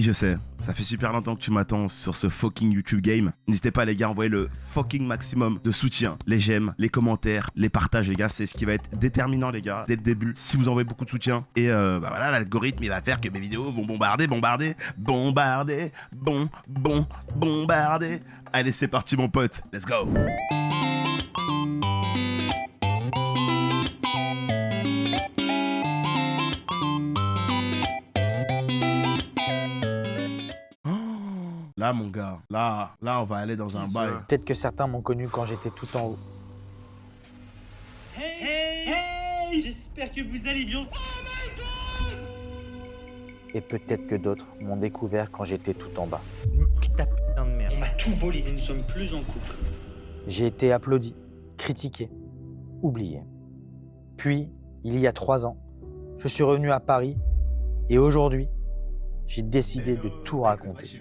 Oui, je sais. Ça fait super longtemps que tu m'attends sur ce fucking YouTube game. N'hésitez pas les gars à envoyer le fucking maximum de soutien. Les j'aime, les commentaires, les partages les gars. C'est ce qui va être déterminant les gars dès le début. Si vous envoyez beaucoup de soutien. Et bah voilà, l'algorithme il va faire que mes vidéos vont bombarder. Allez c'est parti mon pote. Let's go. Là, mon gars, là, on va aller dans un bail. Peut-être que certains m'ont connu quand j'étais tout en haut. Hey, j'espère que vous allez bien. Et peut-être que d'autres m'ont découvert quand j'étais tout en bas. Nique ta putain de merde. On m'a tout volé. Nous ne sommes plus en couple. J'ai été applaudi, critiqué, oublié. Puis, il y a 3 ans, je suis revenu à Paris et aujourd'hui, j'ai décidé de tout raconter.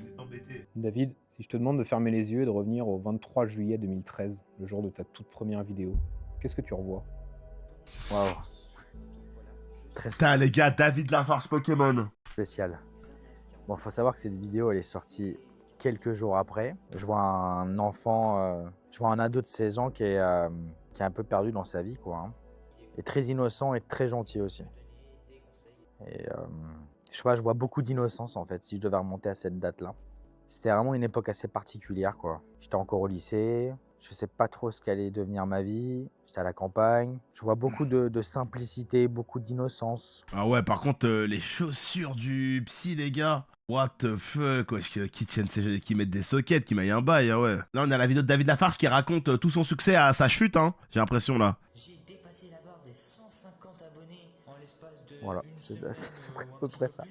David, si je te demande de fermer les yeux et de revenir au 23 juillet 2013, le jour de ta toute première vidéo, qu'est-ce que tu revois? Waouh. Très Putain les gars, David Lafarge Pokémon. spécial. Bon, faut savoir que cette vidéo, elle est sortie quelques jours après. Je vois un enfant, je vois un ado de 16 ans qui est un peu perdu dans sa vie, quoi. Hein. Et très innocent et très gentil aussi. Et je sais pas, je vois beaucoup d'innocence en fait, si je devais remonter à cette date-là. C'était vraiment une époque assez particulière, quoi. J'étais encore au lycée, je sais pas trop ce qu'allait devenir ma vie. J'étais à la campagne. Je vois beaucoup de simplicité, beaucoup d'innocence. Ah ouais, par contre, les chaussures du psy, les gars. What the fuck, wesh, qui mettent des sockets, qui mettent un bail, ah ouais. Là, on a la vidéo de David Lafarge qui raconte tout son succès à sa chute, hein. J'ai l'impression, là. J'ai dépassé la barre des 150 abonnés en l'espace de. Voilà, ce serait à peu près ça.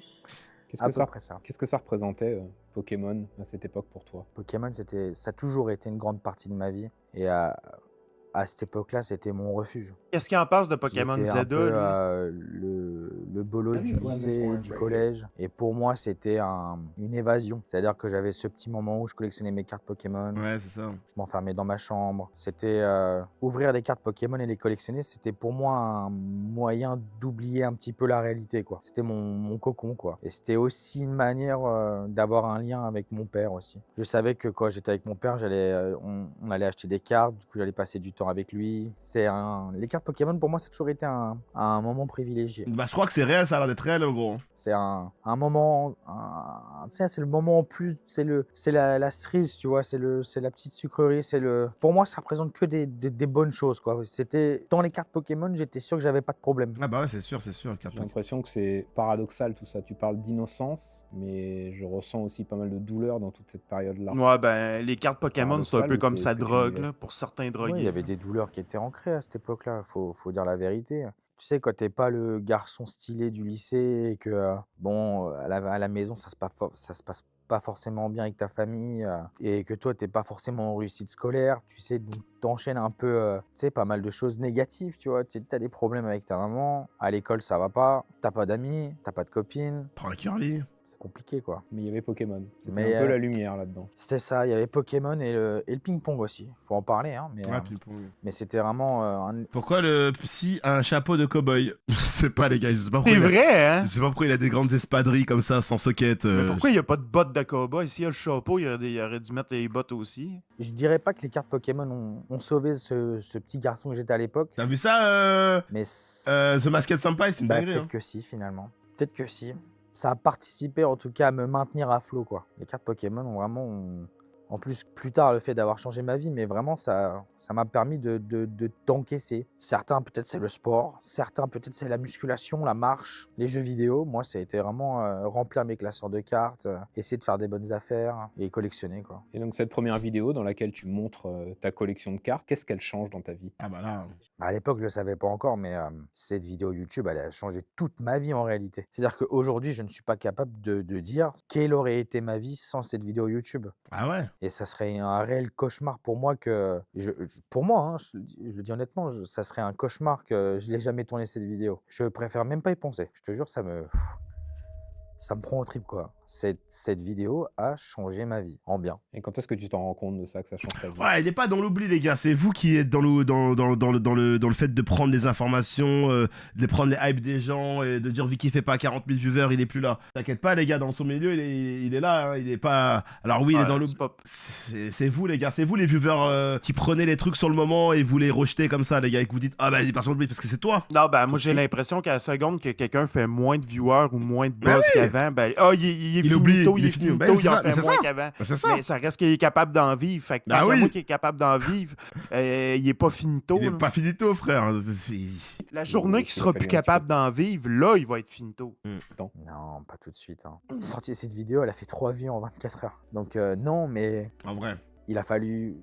Qu'est-ce que ça représentait, Pokémon, à cette époque pour toi? Pokémon, ça a toujours été une grande partie de ma vie. Et à cette époque-là, c'était mon refuge. Qu'est-ce qu'il en pense de Pokémon J'étais Zelda, un peu, lui? le bolos du lycée, du collège. Et pour moi, c'était une évasion. C'est-à-dire que j'avais ce petit moment où je collectionnais mes cartes Pokémon. Ouais, c'est ça. Je m'enfermais dans ma chambre. C'était ouvrir des cartes Pokémon et les collectionner, c'était pour moi un moyen d'oublier un petit peu la réalité, quoi. C'était mon cocon, quoi. Et c'était aussi une manière d'avoir un lien avec mon père aussi. Je savais que quand j'étais avec mon père, on allait acheter des cartes, du coup j'allais passer du temps avec lui. Les cartes Pokémon pour moi, ça a toujours été un moment privilégié. Bah, je crois que c'est réel, ça a l'air d'être réel, gros. C'est un moment, tu sais, c'est le moment en plus, c'est la cerise, tu vois, c'est la petite sucrerie, pour moi, ça représente que des bonnes choses, quoi. C'était, dans les cartes Pokémon, j'étais sûr que j'avais pas de problème. Ah bah ouais, c'est sûr, J'ai l'impression que c'est paradoxal tout ça. Tu parles d'innocence, mais je ressens aussi pas mal de douleur dans toute cette période-là. Ouais, ben, les cartes Pokémon, c'est un peu comme sa c'est ce que tu drogue, disais. là, pour certains drogués. Ouais, il y avait des douleurs qui étaient ancrées à cette époque-là, faut dire la vérité. Tu sais, quand t'es pas le garçon stylé du lycée et que, bon, à la maison, ça se passe pas forcément bien avec ta famille et que toi, t'es pas forcément en réussite scolaire, tu sais, donc t'enchaînes un peu, tu sais, pas mal de choses négatives, tu vois. T'as des problèmes avec ta maman, à l'école, ça va pas, t'as pas d'amis, t'as pas de copine. Prends un curly. C'est compliqué, quoi. Mais il y avait Pokémon. C'était Mais, un peu la lumière là-dedans. C'était ça, il y avait Pokémon et le ping-pong aussi. Faut en parler, hein, Ouais, ping-pong. mais c'était vraiment Pourquoi le psy a un chapeau de cow-boy? Je sais pas, les gars, je sais pas pourquoi. C'est vrai, hein? Je sais pas pourquoi il a des grandes espadrilles comme ça, sans socket. Mais pourquoi il n'y a pas de bottes de cowboy? S'il y a le chapeau, il aurait dû mettre les bottes aussi. Je dirais pas que les cartes Pokémon ont sauvé ce petit garçon que j'étais à l'époque, T'as vu ça, mais The Masked Senpai? C'est une dinguerie, peut-être hein. que si finalement. Peut-être que si. Ça a participé en tout cas à me maintenir à flot, quoi. Les cartes Pokémon ont vraiment... En plus, plus tard, le fait d'avoir changé ma vie, mais vraiment, ça m'a permis d'encaisser. Certains, peut-être, c'est le sport. Certains, peut-être, c'est la musculation, la marche, les jeux vidéo. Moi, ça a été vraiment remplir mes classeurs de cartes, essayer de faire des bonnes affaires et collectionner, quoi. Et donc cette première vidéo dans laquelle tu montres ta collection de cartes, qu'est-ce qu'elle change dans ta vie? Ah bah là. À l'époque, je le savais pas encore, mais cette vidéo YouTube, elle a changé toute ma vie en réalité. C'est-à-dire qu'aujourd'hui, je ne suis pas capable de dire quelle aurait été ma vie sans cette vidéo YouTube. Ah ouais. Et ça serait un réel cauchemar pour moi pour moi, hein, je le dis honnêtement, ça serait un cauchemar que je n'ai jamais tourné cette vidéo. Je préfère même pas y penser. Je te jure, ça me prend au trip, quoi. Cette vidéo a changé ma vie, en bien. Et quand est-ce que tu t'en rends compte de ça, que ça change ta vie? Ouais, il est pas dans l'oubli, les gars. C'est vous qui êtes dans le fait de prendre des informations, de prendre les hypes des gens et de dire Vicky fait pas 40 000 viewers, il est plus là. T'inquiète pas, les gars, dans son milieu, il est là. Hein, il est pas. Alors oui, il est dans l'oubli. C'est vous, les gars. C'est vous, les viewers qui prenez les trucs sur le moment et vous les rejetez comme ça, les gars. Et que vous dites ah bah il est pas sur l'oubli parce que c'est toi. Non, ben moi j'ai l'impression qu'à la seconde que quelqu'un fait moins de viewers ou moins de buzz qu'avant, ben il est finito, il est finito, Ben, il en c'est fait ça. moins qu'avant. Ben, c'est ça. Mais ça reste qu'il est capable d'en vivre. Fait que Ben tant qu'à oui. moi qui est capable d'en vivre, il est pas finito. Il est là. pas finito, frère. La journée qu'il Il a sera fallu plus un petit capable peu. d'en vivre, là, il va être finito. Non, pas tout de suite. Hein. Sorti cette vidéo, elle a fait 3 vues en 24 heures. Donc non, mais En vrai. il a fallu,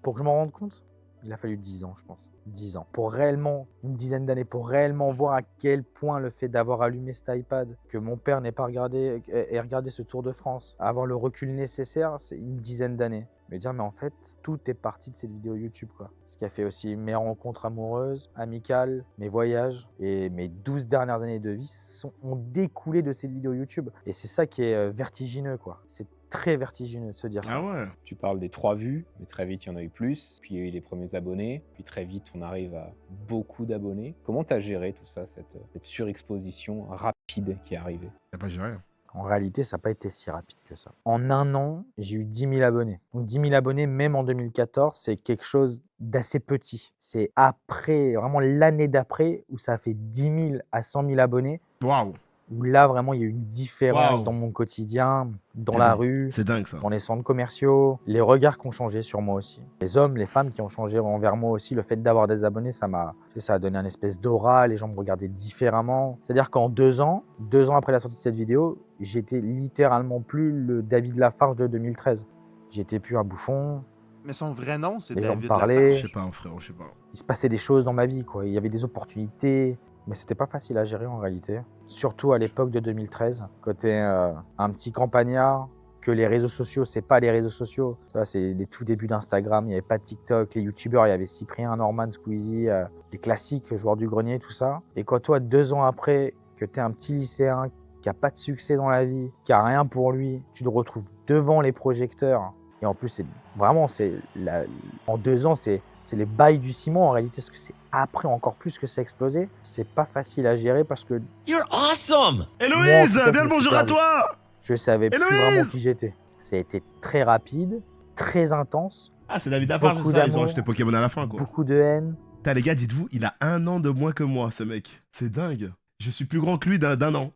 pour que je m'en rende compte, il a fallu 10 ans, je pense. 10 ans. Pour réellement, une dizaine d'années, pour réellement voir à quel point le fait d'avoir allumé cet iPad, que mon père n'ait pas regardé, ait regardé ce Tour de France, avoir le recul nécessaire, c'est une dizaine d'années. Me dire, mais en fait, tout est parti de cette vidéo YouTube, quoi. Ce qui a fait aussi mes rencontres amoureuses, amicales, mes voyages et mes 12 dernières années de vie ont découlé de cette vidéo YouTube. Et c'est ça qui est vertigineux, quoi. C'est très vertigineux de se dire ça. Ah ouais. Tu parles des 3 vues, mais très vite il y en a eu plus, puis il y a eu les premiers abonnés, puis très vite on arrive à beaucoup d'abonnés. Comment tu as géré tout ça, cette surexposition rapide qui est arrivée? T'as pas géré. En réalité, ça n'a pas été si rapide que ça. En un an, j'ai eu 10 000 abonnés. Donc 10 000 abonnés, même en 2014, c'est quelque chose d'assez petit. C'est après, vraiment l'année d'après, où ça a fait 10 000 à 100 000 abonnés, Waouh. où là, vraiment, il y a eu une différence Waouh. dans mon quotidien, dans C'est la dingue. rue, C'est dingue ça. dans les centres commerciaux, les regards qui ont changé sur moi aussi. Les hommes, les femmes qui ont changé envers moi aussi. Le fait d'avoir des abonnés, ça a donné un espèce d'aura. Les gens me regardaient différemment. C'est-à-dire qu'en 2 ans après la sortie de cette vidéo, j'étais littéralement plus le David Lafarge de 2013. J'étais plus un bouffon. Mais son vrai nom, c'est Les gens me David parlaient. Je sais pas, frère, je sais pas. Il se passait des choses dans ma vie, quoi. Il y avait des opportunités. Mais c'était pas facile à gérer en réalité. Surtout à l'époque de 2013, côté un petit campagnard, que les réseaux sociaux, c'est pas les réseaux sociaux. Tu vois, c'est les tout débuts d'Instagram, il n'y avait pas de TikTok, les youtubeurs, il y avait Cyprien, Norman, Squeezie, les classiques, joueurs du grenier, tout ça. Et quand toi, 2 ans après, que tu es un petit lycéen qui a pas de succès dans la vie, qui a rien pour lui, tu te retrouves devant les projecteurs. Et en plus, en 2 ans, c'est les bails du ciment en réalité, parce que c'est après encore plus que ça a explosé. C'est pas facile à gérer parce que You're awesome! Héloïse, Moi, en tout cas, bien je le me suis bonjour à perdu. toi. je savais plus Héloïse vraiment qui j'étais. Ça a été très rapide, très intense, Ah, c'est David Lafarge, Beaucoup c'est ça. Ils ont d'amour. acheté Pokémon à la fin, quoi. beaucoup de haine. Putain, les gars, dites-vous, il a 1 an de moins que moi, ce mec. C'est dingue. Je suis plus grand que lui d'un an.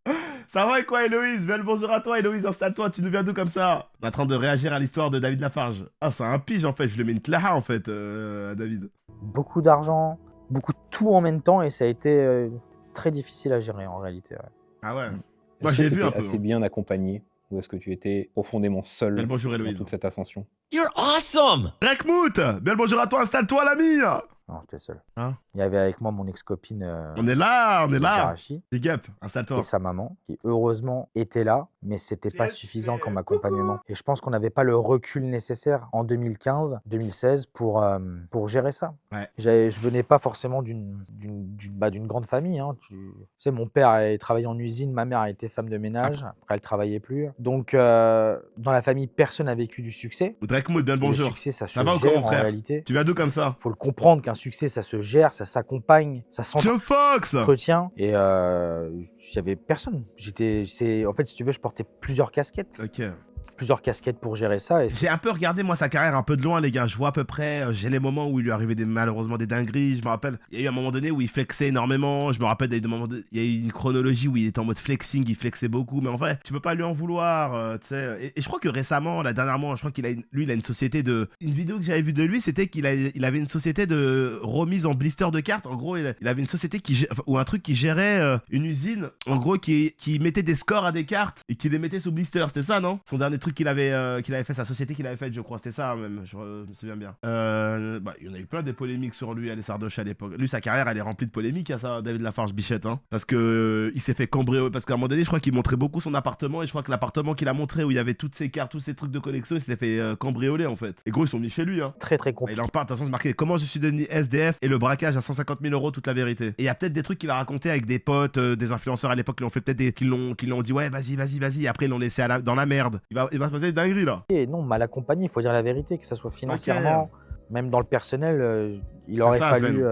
Ça va et quoi, Héloïse? Bien le bonjour à toi, Héloïse, installe-toi, tu nous viens d'où comme ça? On est en train de réagir à l'histoire de David Lafarge. Ah, c'est un pige, en fait, je lui mets une claha, en fait, à David. Beaucoup d'argent, beaucoup de tout en même temps et ça a été très difficile à gérer en réalité. Ouais. Ah ouais. Est-ce Moi, que j'ai tu vu étais un peu. assez bien accompagné, ou est-ce que tu étais profondément seul Bien le bonjour, dans Héloïse. toute cette ascension? You're awesome! Rekmout, bien le bonjour à toi, installe-toi, l'ami. Non, j'étais seul. Hein Il y avait avec moi mon ex-copine On est là, on est là. Jarachi Big up, installe-toi. et sa maman, qui heureusement était là, mais c'était pas suffisant comme accompagnement. Et je pense qu'on n'avait pas le recul nécessaire en 2015-2016 pour gérer ça. Ouais. Je venais pas forcément d'une grande famille. Hein. Tu sais, mon père a travaillé en usine, ma mère a été femme de ménage, après elle travaillait plus. Donc dans la famille, personne n'a vécu du succès. Rekmout, bien le Et le bonjour. succès, ça se Ça va ou gère comment, en frère réalité. Tu viens d'où comme ça? Faut le comprendre qu'un succès, ça se gère, ça s'accompagne, ça Joe Fox. s'entretient. Et j'avais personne. En fait, si tu veux, je portais plusieurs casquettes. Ok. Plusieurs casquettes pour gérer ça. Et J'ai un peu regardé, moi, sa carrière un peu de loin, les gars. Je vois à peu près, j'ai les moments où il lui arrivait malheureusement des dingueries. Je me rappelle, il y a eu un moment donné où il flexait énormément. Je me rappelle, il y a eu une chronologie où il était en mode flexing, il flexait beaucoup. Mais en vrai, tu peux pas lui en vouloir, tu sais. Et je crois que récemment, là, dernièrement, je crois il a une société de... Une vidéo que j'avais vue de lui, c'était qu'il avait une société de remise en blister de cartes. En gros, il avait une société ou un truc qui gérait une usine, en gros, qui mettait des scores à des cartes et qui les mettait sous blister. C'était ça, non? Son dernier truc truc qu'il avait fait, sa société qu'il avait faite, je crois. C'était ça, même. Je me souviens bien. Bah, il y en a eu plein de polémiques sur lui, Alessandro Sardoche, à l'époque. Lui, sa carrière, elle est remplie de polémiques, à ça, David Lafarge-Bichette. Hein. Parce que il s'est fait cambrioler. Parce qu'à un moment donné, je crois qu'il montrait beaucoup son appartement. Et je crois que l'appartement qu'il a montré, où il y avait toutes ses cartes, tous ces trucs de collection, il s'était fait cambrioler, en fait. Et gros, ils sont mis chez lui. Hein. Très, très Et compliqué. il en parle, de toute façon, c'est marqué comment je suis devenu SDF et le braquage à 150 000 euros, toute la vérité. Et il y a peut-être des trucs qu'il va raconter avec des potes, des influenceurs à l'époque qui l'ont fait peut-être qui l'ont dit ouais, vas-y. Et après, ils l'ont laissé dans la merde. Il va se passer des dingueries là. Et non, mal accompagné, il faut dire la vérité, que ce soit financièrement, même dans le personnel, il aurait ça, fallu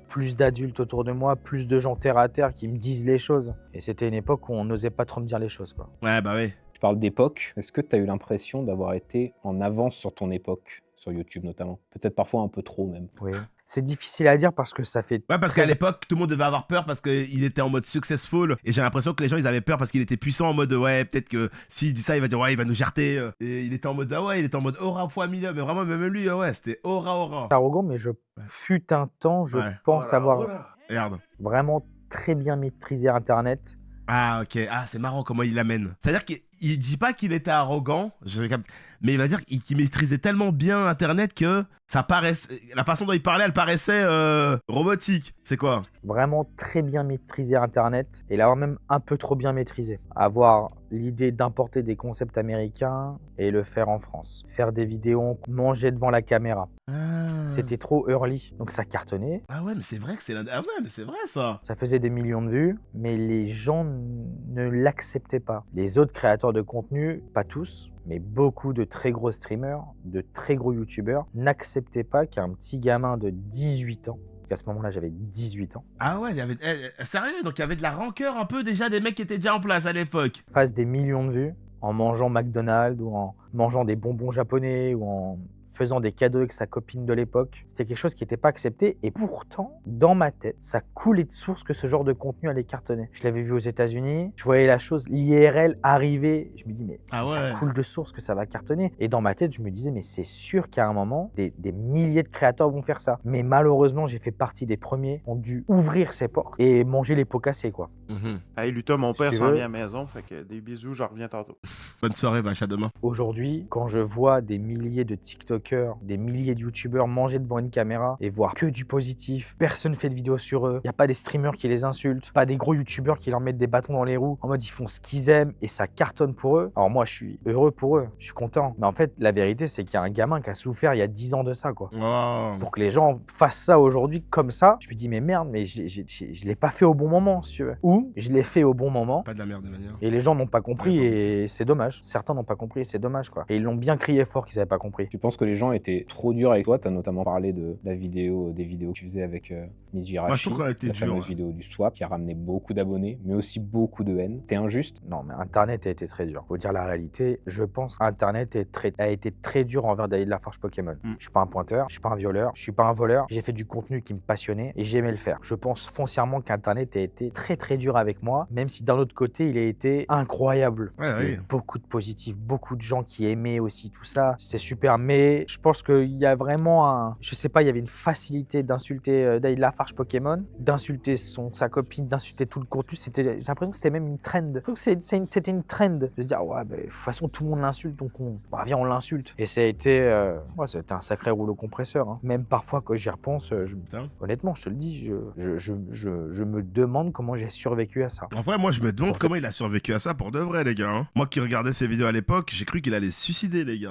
plus d'adultes autour de moi, plus de gens terre à terre qui me disent les choses. Et c'était une époque où on n'osait pas trop me dire les choses, quoi. Ouais, bah ouais. Tu parles d'époque. Est-ce que tu as eu l'impression d'avoir été en avance sur ton époque, sur YouTube notamment? Peut-être parfois un peu trop même. Oui. C'est difficile à dire parce que ça fait... Ouais, parce qu'à l'époque, tout le monde devait avoir peur parce qu'il était en mode successful. Et j'ai l'impression que les gens, ils avaient peur parce qu'il était puissant en mode ouais, peut-être que s'il dit ça, il va dire ouais, il va nous jarter. Et il était en mode ah ouais, il était en mode aura fois 1000. Mais vraiment, même lui, ouais, c'était aura. arrogant, mais fut un temps, je Ouais. pense avoir Regarde. vraiment très bien maîtrisé Internet. Ah, ok. Ah, c'est marrant comment il l'amène. C'est-à-dire qu'il dit pas qu'il était arrogant, mais il va dire qu'il maîtrisait tellement bien Internet que ça paraissait. La façon dont il parlait, elle paraissait robotique. C'est quoi? Vraiment très bien maîtrisé Internet et l'avoir même un peu trop bien maîtrisé. Avoir l'idée d'importer des concepts américains et le faire en France. Faire des vidéos manger devant la caméra. C'était trop early, donc ça cartonnait. Ah ouais, mais c'est vrai que c'est ah ouais, mais c'est vrai ça. Ça faisait des millions de vues, mais les gens ne l'acceptaient pas. Les autres créateurs de contenu, pas tous, mais beaucoup de très gros streamers, de très gros youtubeurs, n'acceptaient pas qu'un petit gamin de 18 ans, à ce moment-là j'avais 18 ans, Ah ouais, il y avait sérieux, donc il y avait de la rancœur un peu déjà des mecs qui étaient déjà en place à l'époque. fasse des millions de vues en mangeant McDonald's ou en mangeant des bonbons japonais ou en faisant des cadeaux avec sa copine de l'époque. C'était quelque chose qui n'était pas accepté et pourtant, dans ma tête, ça coulait de source que ce genre de contenu allait cartonner. Je l'avais vu aux États-Unis, je voyais la chose, l'IRL arriver, je me dis mais Ah ouais. ça coule de source que ça va cartonner. Et dans ma tête, je me disais mais c'est sûr qu'à un moment, des milliers de créateurs vont faire ça. Mais malheureusement, j'ai fait partie des premiers qui ont dû ouvrir ces portes et manger les pots cassés quoi. Hey, Luta, mon Si père tu s'en veux. vient à la maison, fait que des bisous, je reviens tantôt. Bonne soirée, vache, à demain. Aujourd'hui, quand je vois des milliers de TikTokers, des milliers de YouTubeurs manger devant une caméra et voir que du positif, personne fait de vidéo sur eux, il n'y a pas des streamers qui les insultent, pas des gros YouTubeurs qui leur mettent des bâtons dans les roues, en mode ils font ce qu'ils aiment et ça cartonne pour eux. Alors moi, je suis heureux pour eux, je suis content. Mais en fait, la vérité, c'est qu'il y a un gamin qui a souffert il y a 10 ans de ça, quoi. Oh. Pour que les gens fassent ça aujourd'hui comme ça, je me dis mais merde, mais je l'ai pas fait au bon moment, si tu veux. Ou je l'ai fait au bon moment. Pas de la merde de manière. Et les gens n'ont pas compris Ouais, et c'est dommage. Certains n'ont pas compris et c'est dommage quoi. Et ils l'ont bien crié fort qu'ils n'avaient pas compris. Tu penses que les gens étaient trop durs avec toi? Tu as notamment parlé de la vidéo, des vidéos que tu faisais avec Miss Jirachi, Moi, je trouve qu'on a été la dur. fameuse vidéo du swap qui a ramené beaucoup d'abonnés, mais aussi beaucoup de haine. T'es injuste? Non mais Internet a été très dur. Faut dire la réalité, je pense Internet a été très dur envers David Lafarge Pokémon. Je suis pas un pointeur, je suis pas un violeur, je suis pas un voleur. J'ai fait du contenu qui me passionnait et j'aimais le faire. Je pense foncièrement qu'Internet a été très très dur avec moi, même si d'un autre côté il a été incroyable. Ouais, Il y a oui. eu beaucoup de positifs, beaucoup de gens qui aimaient aussi tout ça. C'était super, mais je pense qu'il y a vraiment je sais pas, il y avait une facilité d'insulter David Lafarge Pokémon, d'insulter sa copine, d'insulter tout le contenu. J'ai l'impression que c'était même une trend. Je trouve que c'était une trend de se dire ouais, de toute façon tout le monde l'insulte, donc viens on l'insulte. Et ça a été, c'était un sacré rouleau compresseur. Hein. Même parfois quand j'y repense, Putain. honnêtement, je te le dis, je me demande comment j'ai survécu à ça. En vrai, moi, je me demande comment il a survécu à ça pour de vrai, les gars. Hein. Moi qui regardais ses vidéos à l'époque, j'ai cru qu'il allait se suicider, les gars.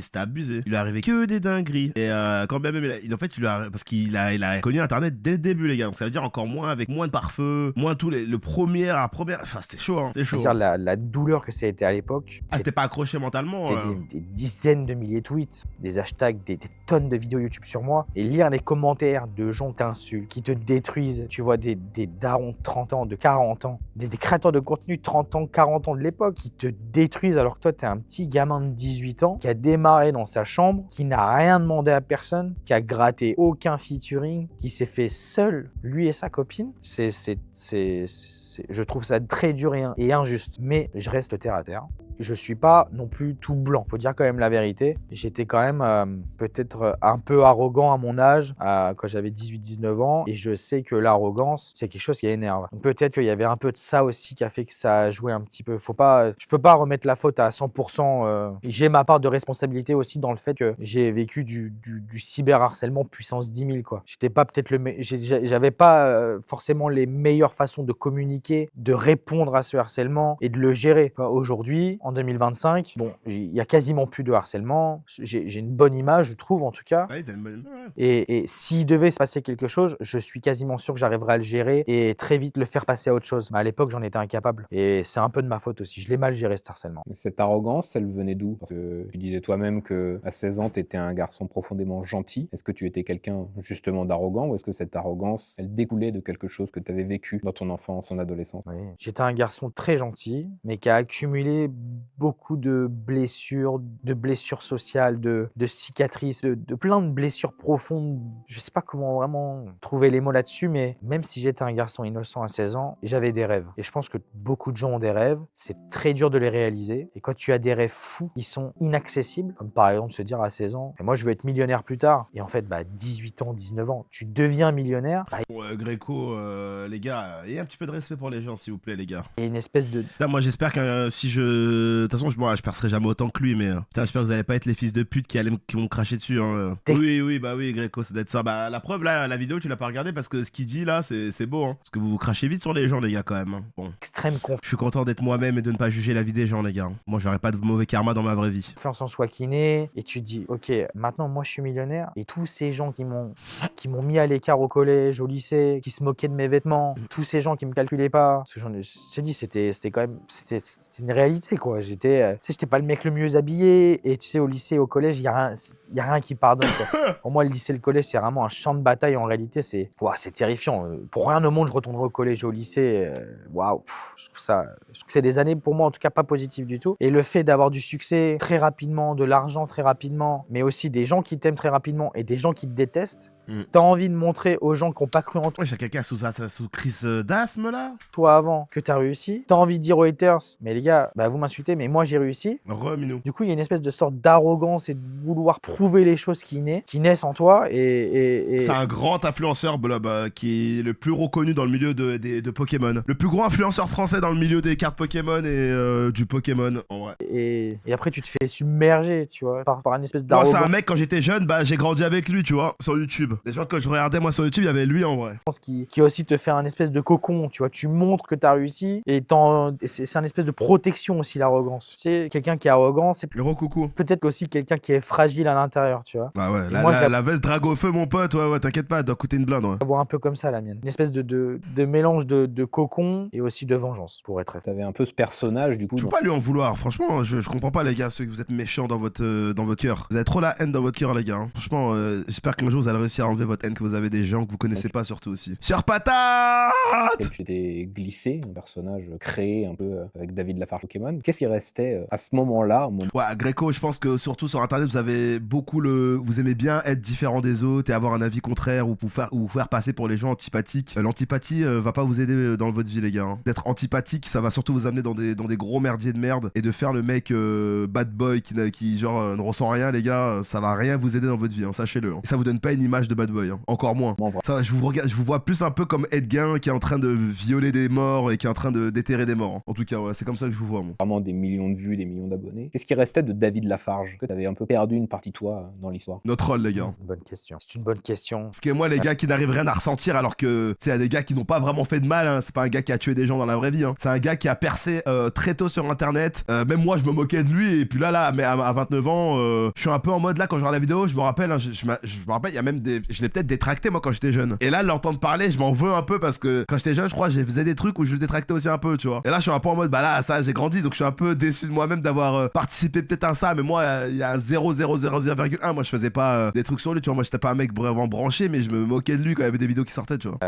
C'était abusé. Il lui arrivait que des dingueries. Et quand même, en fait, parce qu'il a connu Internet dès le début, les gars. Donc ça veut dire encore moins, avec moins de pare-feu, moins tout le premier à première. Enfin, c'était chaud, hein. C'était chaud. C'est-à-dire la douleur que ça a été à l'époque. Ah, c'était pas accroché mentalement. Des dizaines de milliers de tweets, des hashtags, des tonnes de vidéos YouTube sur moi et lire les commentaires de gens qui t'insultent, qui te détruisent. Tu vois des darons de 30 ans, de 40 ans, des créateurs de contenu 30 ans, 40 ans de l'époque qui te détruisent alors que toi t'es un petit gamin de 18 ans qui a démarré dans sa chambre, qui n'a rien demandé à personne, qui a gratté aucun featuring, qui s'est fait seul, lui et sa copine. Je trouve ça très dur et injuste. Mais je reste terre à terre. je suis pas non plus tout blanc. Faut dire quand même la vérité. J'étais quand même peut-être un peu arrogant à mon âge, quand j'avais 18-19 ans. Et je sais que l'arrogance, c'est quelque chose qui énerve. Donc peut-être qu'il y avait un peu de ça aussi qui a fait que ça a joué un petit peu. Je peux pas remettre la faute à 100%. J'ai ma part de responsabilité aussi dans le fait que j'ai vécu du cyberharcèlement puissance 10 000, quoi. J'étais pas peut-être j'avais pas forcément les meilleures façons de communiquer, de répondre à ce harcèlement et de le gérer. Aujourd'hui, en 2025, bon, il y a quasiment plus de harcèlement. J'ai une bonne image, je trouve, en tout cas. Ouais, t'as une bonne- ouais. Et s'il devait se passer quelque chose, je suis quasiment sûr que j'arriverai à le gérer et très vite le faire passer à autre chose. Mais à l'époque, j'en étais incapable. Et c'est un peu de ma faute aussi. Je l'ai mal géré, cet harcèlement. Mais cette arrogance, elle venait d'où? Parce que tu disais toi-même qu'à 16 ans, tu étais un garçon profondément gentil. Est-ce que tu étais quelqu'un justement d'arrogant ou est-ce que cette arrogance, elle découlait de quelque chose que tu avais vécu dans ton enfance, ton adolescence? Oui. J'étais un garçon très gentil, mais qui a accumulé beaucoup de blessures sociales, de cicatrices, de plein de blessures profondes. Je sais pas comment vraiment trouver les mots là-dessus, mais même si j'étais un garçon innocent à 16 ans, j'avais des rêves. Et je pense que beaucoup de gens ont des rêves. C'est très dur de les réaliser. Et quand tu as des rêves fous qui sont inaccessibles, comme par exemple se dire à 16 ans, moi je veux être millionnaire plus tard. Et en fait, 18 ans, 19 ans, tu deviens millionnaire. Bon, Gréco, les gars, ayez un petit peu de respect pour les gens, s'il vous plaît, les gars. Il y a une espèce de... Putain, moi, j'espère que si je. De toute façon, je percerai jamais autant que lui, mais. Putain, j'espère que vous allez pas être les fils de pute qui vont me cracher dessus. Hein. Oui, bah oui, Gréco, ça doit être ça. Bah, la preuve, là, la vidéo, tu l'as pas regardée parce que ce qu'il dit là, c'est beau. Hein. Parce que vous crachez vite sur les gens, les gars, quand même. Hein. Bon. extrême Je suis content d'être moi-même et de ne pas juger la vie des gens, les gars. Moi, j'aurais pas de mauvais karma dans ma vraie vie. confiance en soi qui naît, et tu te dis, ok, maintenant moi je suis millionnaire, et tous ces gens qui m'ont mis à l'écart au collège, au lycée, qui se moquaient de mes vêtements, tous ces gens qui me calculaient pas, parce que je t'ai dit, c'était quand même, c'était une réalité, quoi. J'étais pas le mec le mieux habillé, et tu sais, au lycée, au collège, il y a rien qui pardonne, quoi. Pour moi, le lycée, le collège, c'est vraiment un champ de bataille. En réalité, c'est terrifiant. Pour rien au monde, je retournerai au collège et au lycée. Waouh, je trouve que c'est des années pour moi, en tout cas, pas positives du tout. Et le fait d'avoir du succès très rapidement, de l'argent très rapidement, mais aussi des gens qui t'aiment très rapidement et des gens qui te détestent. T'as envie de montrer aux gens qui n'ont pas cru en toi. Ouais, j'ai quelqu'un sous crise d'asthme là. Toi avant que t'as réussi. T'as envie de dire aux haters, mais les gars, vous m'insultez, mais moi j'ai réussi. Minou. Du coup, il y a une espèce de sorte d'arrogance et de vouloir prouver les choses qui naissent en toi. Et... C'est un grand influenceur, Blob, qui est le plus reconnu dans le milieu de Pokémon. Le plus gros influenceur français dans le milieu des cartes Pokémon et du Pokémon, en vrai. Et après, tu te fais submerger, tu vois, par une espèce Moi, d'arrogance. c'est un mec, quand j'étais jeune, j'ai grandi avec lui, tu vois, sur YouTube. Les gens, quand je regardais, moi, sur YouTube, il y avait lui, en vrai. Qui aussi te fait un espèce de cocon, tu vois. Tu montres que t'as réussi et c'est un espèce de protection aussi, l'arrogance. Tu sais, quelqu'un qui est arrogant, c'est Le coucou. peut-être aussi quelqu'un qui est fragile à l'intérieur, tu vois. Bah ouais, Et moi, la veste drague au feu, mon pote, ouais, t'inquiète pas, elle doit coûter une blinde, ouais. Je la vois un peu comme ça, la mienne. Une espèce de mélange de cocon et aussi de vengeance, pour être très. T'avais un peu ce personnage, du coup. Je peux pas lui en vouloir, franchement, je comprends pas, les gars, ceux que vous êtes méchants dans votre cœur. Vous avez trop la haine dans votre cœur, les gars. Hein. Franchement, j'espère qu'un jour vous allez réussir à enlever votre haine que vous avez des gens que vous connaissez pas, surtout aussi. Sœur Patate! Tu t'es glissé, un personnage créé un peu avec David Lafarge Pokémon. Qu'est-ce qui restait à ce moment-là Ouais, Gréco, je pense que surtout sur internet, vous avez beaucoup vous aimez bien être différent des autres et avoir un avis contraire ou vous faire passer pour les gens antipathiques. L'antipathie va pas vous aider dans votre vie, les gars. Hein. D'être antipathique, ça va surtout vous amener dans des gros merdiers de merde et de faire le mec bad boy qui genre ne ressent rien, les gars, ça va rien vous aider dans votre vie, hein, sachez-le. Hein. Et ça vous donne pas une image de bad boy, hein. Encore moins. Bon, Ça, je vous vois plus un peu comme Edguin qui est en train de violer des morts et qui est en train de déterrer des morts. Hein. En tout cas, voilà, c'est comme ça que je vous vois, moi. Vraiment des millions de vues, des millions d'abonnés. Qu'est-ce qui restait de David Lafarge? Que t'avais un peu perdu une partie de toi dans l'histoire. Notre rôle, les gars. Bonne question. C'est une bonne question. Parce que moi, les gars qui n'arrivent rien à ressentir, alors que, tu sais, il y a des gars qui n'ont pas vraiment fait de mal, hein. C'est pas un gars qui a tué des gens dans la vraie vie, hein. C'est un gars qui a percé très tôt sur internet. Même moi, je me moquais de lui, et puis là, mais à 29 ans, je suis un peu en mode là, quand je regarde la vidéo, je me rappelle, hein, je me rappelle, il y a même je l'ai peut-être détracté, moi, quand j'étais jeune. Et là, l'entendre parler, je m'en veux un peu parce que quand j'étais jeune, je crois, je faisais des trucs où je le détractais aussi un peu, tu vois. Et là, je suis un peu en mode, là, ça, j'ai grandi, donc je suis un peu déçu de moi-même d'avoir participé peut-être à ça, mais moi, il y a 0,000,1, moi, je faisais pas des trucs sur lui, tu vois. Moi, j'étais pas un mec vraiment branché, mais je me moquais de lui quand il y avait des vidéos qui sortaient, tu vois.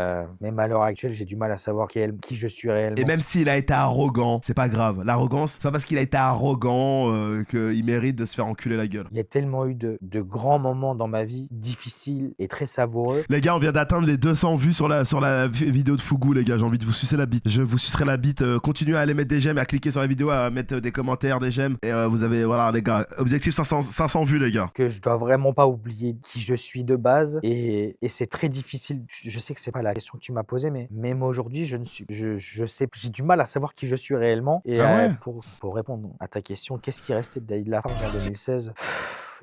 Même à l'heure actuelle, j'ai du mal à savoir qui je suis réellement. Et même s'il a été arrogant, c'est pas grave. L'arrogance, c'est pas parce qu'il a été arrogant qu'il mérite de se faire enculer la gueule. Il y a tellement eu de grands moments dans ma vie difficiles et est très savoureux. Les gars, on vient d'atteindre les 200 vues sur la vidéo de Fougou, les gars. J'ai envie de vous sucer la bite. Je vous sucerai la bite. Continuez à aller mettre des j'aime, à cliquer sur la vidéo, à mettre des commentaires, des j'aime. Et vous avez, voilà, les gars. Objectif 500 vues, les gars. Que je dois vraiment pas oublier qui je suis de base. Et c'est très difficile. Je sais que c'est pas la question que tu m'as posée, mais même aujourd'hui, je sais, j'ai du mal à savoir qui je suis réellement. Et pour répondre à ta question, qu'est-ce qui restait de David Lafarge en 2016?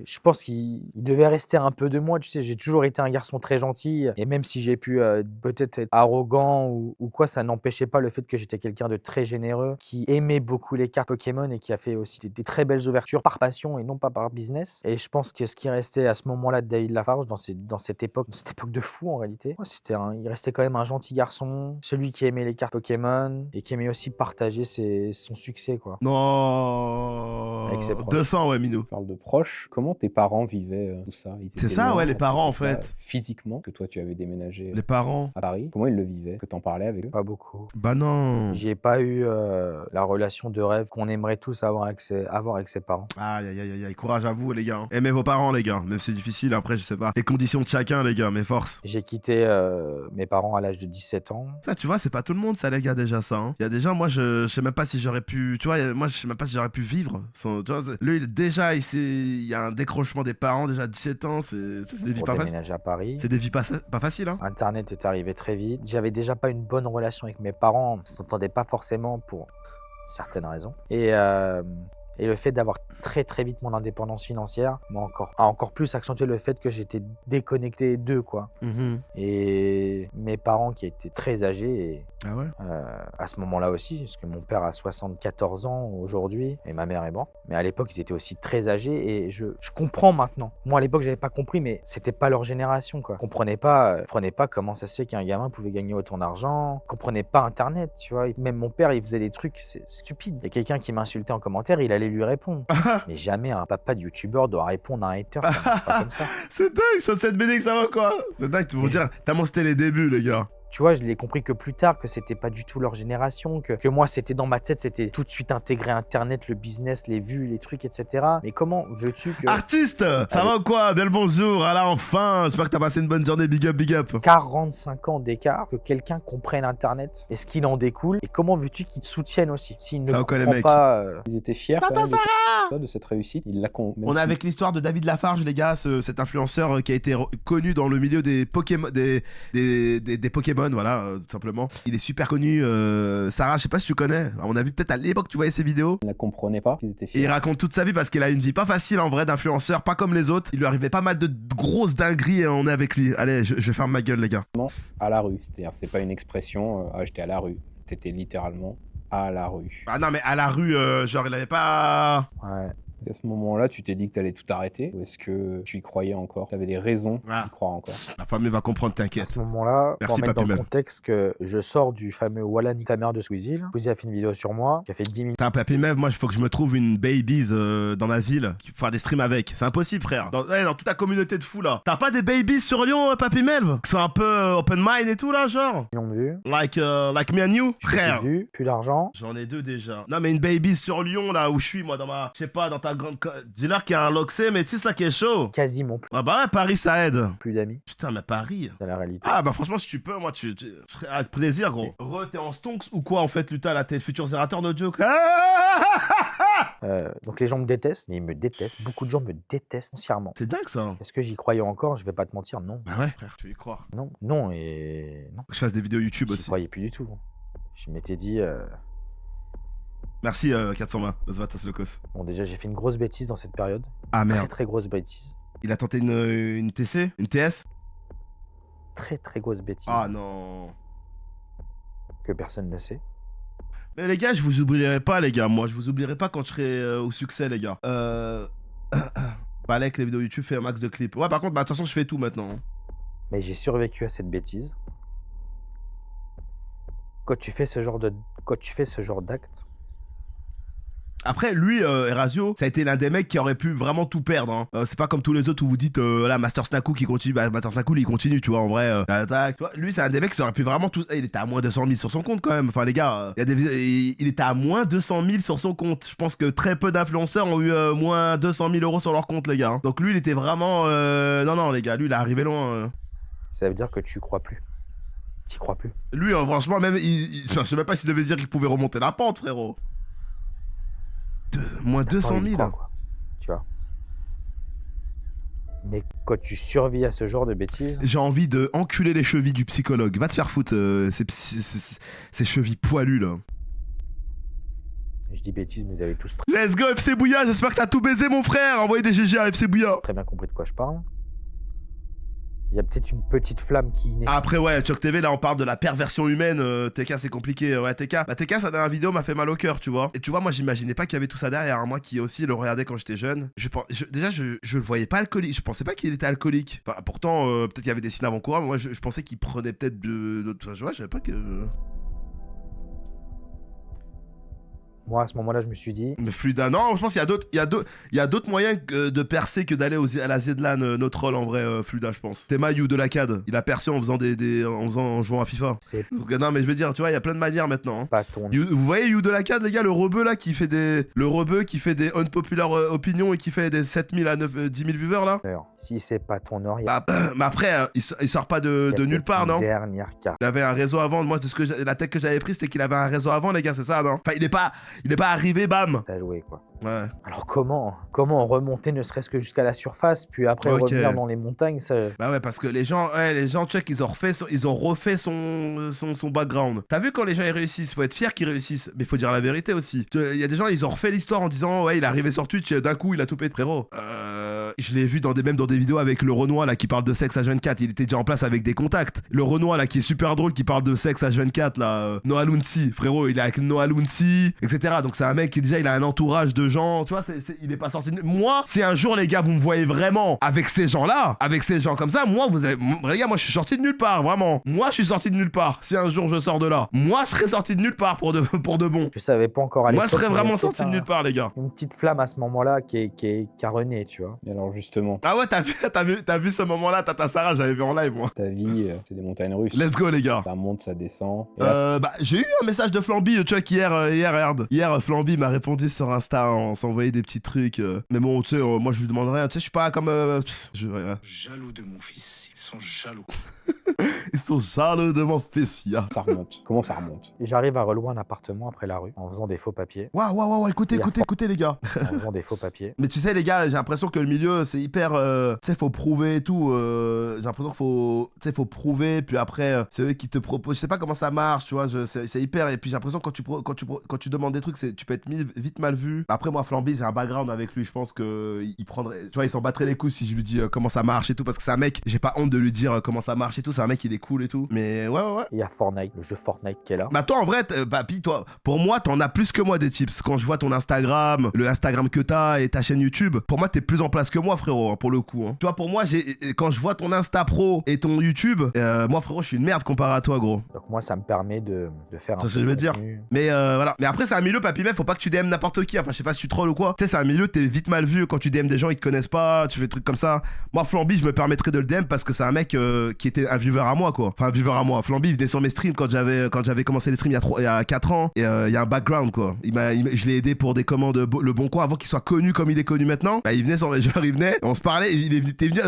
Je pense qu'il devait rester un peu de moi, tu sais, j'ai toujours été un garçon très gentil, et même si j'ai pu peut-être être arrogant ou quoi, ça n'empêchait pas le fait que j'étais quelqu'un de très généreux, qui aimait beaucoup les cartes Pokémon et qui a fait aussi des très belles ouvertures par passion et non pas par business. Et je pense que ce qui restait à ce moment-là de David Lafarge, dans cette époque de fou en réalité, il restait quand même un gentil garçon, celui qui aimait les cartes Pokémon et qui aimait aussi partager son succès, quoi. Non. Avec ses proches. 200, ouais, Minou. Tu parles de proches. Comment tes parents vivaient tout ça? C'est ça, ouais, les parents, en fait. Physiquement, que toi, tu avais déménagé Les parents. à Paris. Comment ils le vivaient? Que t'en parlais avec eux? Pas beaucoup. Bah non. J'ai pas eu la relation de rêve qu'on aimerait tous avoir avec ses parents. Aïe, aïe, aïe, aïe. Courage à vous, les gars. Aimez vos parents, les gars. Même si c'est difficile, après, je sais pas. Les conditions de chacun, les gars, mais force. J'ai quitté mes parents à l'âge de 17 ans. Ça, tu vois, c'est pas tout le monde, ça, les gars, déjà, ça. Hein. Il y a des gens, moi, je sais même pas si j'aurais pu. Tu vois, moi, je sais même pas si j'aurais pu vivre. Tu vois, lui, déjà, il y a un décrochement des parents, déjà, 17 ans. C'est des vies Pour pas faciles. déménager à Paris. C'est des vies pas faciles, hein. Internet est arrivé très vite. J'avais déjà pas une bonne relation avec mes parents. On s'entendait pas forcément pour certaines raisons. Et le fait d'avoir très très vite mon indépendance financière a encore plus accentué le fait que j'étais déconnecté d'eux, quoi. Et mes parents qui étaient très âgés, Ah ouais. à ce moment-là aussi, parce que mon père a 74 ans aujourd'hui et ma mère est morte. Mais à l'époque, ils étaient aussi très âgés et je comprends maintenant. Moi, à l'époque, j'avais pas compris, mais c'était pas leur génération, quoi. Je comprenais pas comment ça se fait qu'un gamin pouvait gagner autant d'argent. Je comprenais pas Internet, tu vois. Même mon père, il faisait des trucs stupides. Il y a quelqu'un qui m'insultait en commentaire, il allait lui répondre. Mais jamais un papa de youtubeur doit répondre à un hater, ça marche pas comme ça. C'est dingue, Chaussette BD, ça va quoi? C'est dingue, tu veux dire, tellement c'était les débuts, les gars. Tu vois, je l'ai compris que plus tard, que c'était pas du tout leur génération, que moi, c'était dans ma tête, c'était tout de suite intégrer Internet, le business, les vues, les trucs, etc. Mais comment veux-tu que... Artiste, ça va ou quoi? Bien le bonjour, ah là, enfin, j'espère que t'as passé une bonne journée, big up, big up. 45 ans d'écart, que quelqu'un comprenne Internet et ce qu'il en découle, et comment veux-tu qu'ils te soutiennent aussi? S'ils ne comprennent pas... Ils étaient fiers quand même de cette réussite. On est avec l'histoire de David Lafarge, les gars, cet influenceur qui a été connu dans le milieu des Pokémon, des Pokémon, voilà, tout simplement. Il est super connu. Sarah, je sais pas si tu connais. À mon avis, peut-être à l'époque, tu voyais ses vidéos. Il ne la comprenait pas. Ils étaient fiers. Et il raconte toute sa vie parce qu'il a une vie pas facile en vrai d'influenceur, pas comme les autres. Il lui arrivait pas mal de grosses dingueries et on est avec lui. Allez, je ferme ma gueule, les gars. À la rue. C'est-à-dire, c'est pas une expression, j'étais à la rue. T'étais littéralement à la rue. Ah non, mais à la rue, genre, il avait pas... Ouais. À ce moment-là, tu t'es dit que t'allais tout arrêter? Ou est-ce que tu y croyais encore? Tu avais des raisons d'y croire encore? La famille va comprendre, À t'inquiète. ce moment-là, Merci, pour mettre dans Papy le Mel. contexte que je sors du fameux Wallah nique ta mère de Squeezie. Squeezie a fait une vidéo sur moi qui a fait 10 minutes. T'as un Papy Mev, moi il faut que je me trouve une babies dans ma ville qui faire des streams avec. C'est impossible, frère. Dans toute ta communauté de fous là. T'as pas des babies sur Lyon, Papy Mev, qui sont un peu open mind et tout là, genre Millions de vues. like me and you, frère. Plus de vues, plus d'argent. J'en ai deux déjà. Non mais une baby sur Lyon là où je suis moi je sais pas, dans ta grande... Dis-leur qu'il y a un loxé, mais tu sais c'est là qui est chaud. Quasiment Ah bah ouais, Paris ça aide. plus d'amis. Putain mais Paris. C'est la réalité. Ah bah franchement si tu peux, moi je serais avec plaisir gros. T'es en stonks ou quoi en fait Luta là, t'es le futur zérateur de joke. Donc les gens me détestent, mais ils me détestent. Beaucoup de gens me détestent foncièrement. C'est dingue ça. Est-ce que j'y croyais encore? Je vais pas te mentir, non. Bah ouais frère, tu y crois. Non, non et non. Faut que je fasse des vidéos YouTube J'y aussi. croyais plus du tout. Je m'étais dit, Merci 420, Los Vatos Locos. bon déjà j'ai fait une grosse bêtise dans cette période. Ah Très merde. très grosse bêtise. Il a tenté une TC? Une TS? Très très grosse bêtise Ah non. que personne ne sait. Mais les gars, je vous oublierai pas les gars. Moi, je vous oublierai pas quand je serai au succès les gars. Balek les vidéos YouTube, fait un max de clips. Ouais par contre, bah de toute façon je fais tout maintenant. Hein. Mais j'ai survécu à cette bêtise. Quand tu fais ce genre d'acte, Après, lui, Erasio, ça a été l'un des mecs qui aurait pu vraiment tout perdre. Hein. C'est pas comme tous les autres où vous dites, là, Master Snaku qui continue. Bah, Master Snaku, il continue, tu vois, en vrai. Attaque, tu vois. Lui, c'est un des mecs qui aurait pu vraiment tout. Il était à moins 200 000 sur son compte quand même. Enfin, les gars, il était à moins 200 000 sur son compte. Je pense que très peu d'influenceurs ont eu moins 200 000 euros sur leur compte, les gars. Hein. Donc lui, il était vraiment. Non, les gars, lui, il est arrivé loin. Ça veut dire que tu crois plus. T'y crois plus. Lui, franchement, même, enfin, je sais même pas s'il devait dire qu'il pouvait remonter la pente, frérot. Moins 200 000. Croit, quoi. Tu vois. Mais quand tu survis à ce genre de bêtises. J'ai envie de enculer les chevilles du psychologue. Va te faire foutre, ces chevilles poilues, là. Je dis bêtises, mais vous avez tous Let's go, FC Bouya. J'espère que t'as tout baisé, mon frère. Envoyez des GG à FC Bouya. très bien compris de quoi je parle. Il y a peut-être une petite flamme qui naît. Après, ouais, Chuck TV, là, on parle de la perversion humaine. TK, c'est compliqué. Ouais, TK. Bah, TK, sa dernière vidéo m'a fait mal au cœur, tu vois. Et tu vois, moi, j'imaginais pas qu'il y avait tout ça derrière. Moi qui aussi le regardais quand j'étais jeune. Déjà, je le voyais pas alcoolique. Je pensais pas qu'il était alcoolique. Enfin, pourtant, peut-être qu'il y avait des signes avant-coureurs, mais moi, je pensais qu'il prenait peut-être d'autres. Je vois, je savais pas que. Moi, à ce moment-là, je me suis dit. Mais Fluida, non, je pense qu'il y a d'autres moyens de percer que d'aller à la Zedlan, notre rôle en vrai, Fluida, je pense. Théma You de la CAD, il a percé en faisant en jouant à FIFA. C'est Non, mais je veux dire, tu vois, il y a plein de manières maintenant. Hein. pas ton. Vous voyez You de la CAD, les gars, le rebeu là qui fait des unpopular opinions et qui fait des 7000 à 10 000 viewers là. Si c'est pas ton or, il y a Mais après, il sort pas de nulle peut-être part, une non? dernière carte. Il avait un réseau avant. Moi, la tech que j'avais prise, c'était qu'il avait un réseau avant, les gars, c'est ça, non? Enfin, il est pas arrivé, bam. T'as joué, quoi. Ouais. Alors comment remonter ne serait-ce que jusqu'à la surface, puis après Ok. revenir dans les montagnes, ça. Bah ouais, parce que les gens, check, ils ont refait son background. T'as vu quand les gens ils réussissent, faut être fier qu'ils réussissent, mais faut dire la vérité aussi. Il y a des gens, ils ont refait l'histoire en disant ouais, il est arrivé sur Twitch, d'un coup il a tout pété, frérot. Je l'ai vu même dans des vidéos avec le Renoir là qui parle de sexe H24, il était déjà en place avec des contacts. Le Renoir là qui est super drôle qui parle de sexe H24 là, Noah Lunzi, frérot, il est avec Noah Lunzi, etc. Donc c'est un mec qui déjà il a un entourage de gens, tu vois, il est pas sorti de... Moi, si un jour les gars vous me voyez vraiment avec ces gens-là, avec ces gens comme ça, moi les gars, moi je suis sorti de nulle part, vraiment. Moi je suis sorti de nulle part. Si un jour je sors de là, moi je serais sorti de nulle part pour de bon. Je savais pas encore à l'époque. Moi je serais mais vraiment il y a sorti de nulle part, les gars. une petite flamme à ce moment-là qui a rené, tu vois. Et alors justement, Ah ouais, t'as vu ce moment-là, Tata Sarah, j'avais vu en live moi. ta vie, c'est des montagnes russes. Let's go les gars. Ça monte, ça descend. Et là, Bah j'ai eu un message de Flamby, tu vois, hier Flamby m'a répondu sur Insta, on s'envoyait des petits trucs. Mais bon, tu sais, moi je lui demanderais, tu sais, je suis pas comme... ouais. Jaloux de mon fils. Ils sont jaloux. Ils sont jaloux de mon fils, ya. ça remonte. Comment ça remonte? Et j'arrive à relouer un appartement après la rue en faisant des faux papiers. Waouh, écoutez les gars. En faisant des faux papiers. Mais tu sais les gars, j'ai l'impression que le milieu c'est hyper, tu sais, faut prouver et tout. J'ai l'impression qu'il faut, tu sais, faut prouver. Puis après, c'est eux qui te proposent. Je sais pas comment ça marche, tu vois. C'est hyper. Et puis j'ai l'impression que quand tu demandes des trucs, tu peux être vite mal vu. Après moi, Flamby, j'ai un background avec lui. Je pense que il prendrait, tu vois, il s'en battrait les couilles si je lui dis comment ça marche et tout, parce que c'est un mec. J'ai pas honte de lui dire comment ça marche et tout. C'est un mec, il est cool et tout. Mais ouais. Il y a Fortnite, le jeu Fortnite qui est là. Bah toi en vrai, papy, toi, pour moi t'en as plus que moi des tips. Quand je vois ton Instagram, le Instagram que t'as et ta chaîne YouTube, pour moi t'es plus en place que moi frérot, hein, pour le coup. Hein. Tu vois, pour moi, quand je vois ton Insta Pro et ton YouTube, moi frérot je suis une merde comparé à toi gros. Donc moi ça me permet de faire un C'est ce que je veux dire. Mais voilà. Mais après c'est un milieu papy mec, faut pas que tu DM n'importe qui. Enfin je sais pas si tu trolls ou quoi. Tu sais c'est un milieu, t'es vite mal vu quand tu DM des gens ils te connaissent pas, tu fais des trucs comme ça. Moi Flamby je me permettrais de le DM parce que c'est un mec qui était un viewer à moi quoi. Enfin un viewer à moi. Flamby il venait sur mes streams quand j'avais commencé les streams il y a 4 ans et il y a un background quoi. Je l'ai aidé pour des commandes Le Bon Coin avant qu'il soit connu comme il est connu maintenant. Bah, il venait sur les joueurs, il venait, on se parlait, il était venu,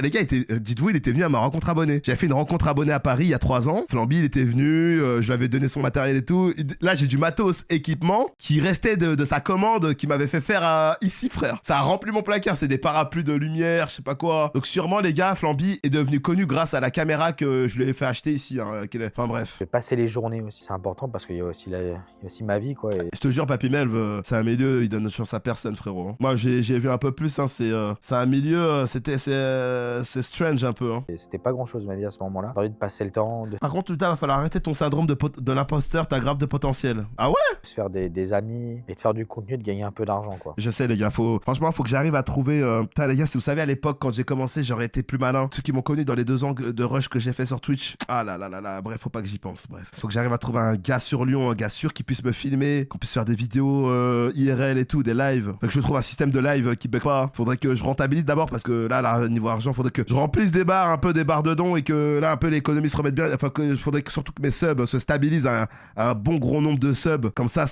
les gars, dites-vous, il était venu à ma rencontre abonnée. J'avais fait une rencontre abonnée à Paris il y a 3 ans. Flamby, il était venu, je lui avais donné son matériel et tout. Là, j'ai du matos équipement qui restait de sa commande qu'il m'avait fait faire ici, frère. Ça a rempli mon placard, c'est des parapluies de lumière, je sais pas quoi. Donc sûrement, les gars, Flamby est devenu connu grâce à la caméra que je lui ai fait acheter ici. Hein, enfin bref. Je vais passer les journées aussi, c'est important parce qu'il y a aussi ma vie quoi. Et... Je te jure, Papy Melv, c'est un milieu, il donne chance à personne, frérot. Moi, j'ai vu un peu plus, hein, c'est un milieu, c'est strange un peu. Hein. C'était pas grand chose ma vie à ce moment-là. J'ai envie de passer le temps, de Par contre, putain, va falloir arrêter ton syndrome de l'imposteur, t'as grave de potentiel. Ah ouais? se faire des amis et de faire du contenu, de gagner un peu d'argent quoi. Je sais les gars, franchement, faut que j'arrive à trouver... Putain les gars, si vous savez, à l'époque, quand j'ai commencé, j'aurais été plus malin. Ceux qui m'ont connu dans les 2 ans de rush que j'ai fait sur Twitch. Ah là là là là, bref, faut pas que j'y pense. Bref, faut que j'arrive à trouver un gars sur Lyon, un gars sûr qui puisse me filmer, qu'on puisse faire des vidéos IRL et tout, des lives. Faut que je trouve un système de live qui bug pas. Faudrait que je rentabilise d'abord parce que là, niveau argent, faudrait que je remplisse des bars, un peu des barres de dons et que là, un peu l'économie se remette bien. Enfin, faudrait que surtout que mes subs se stabilisent à un bon gros nombre de subs. Comme ça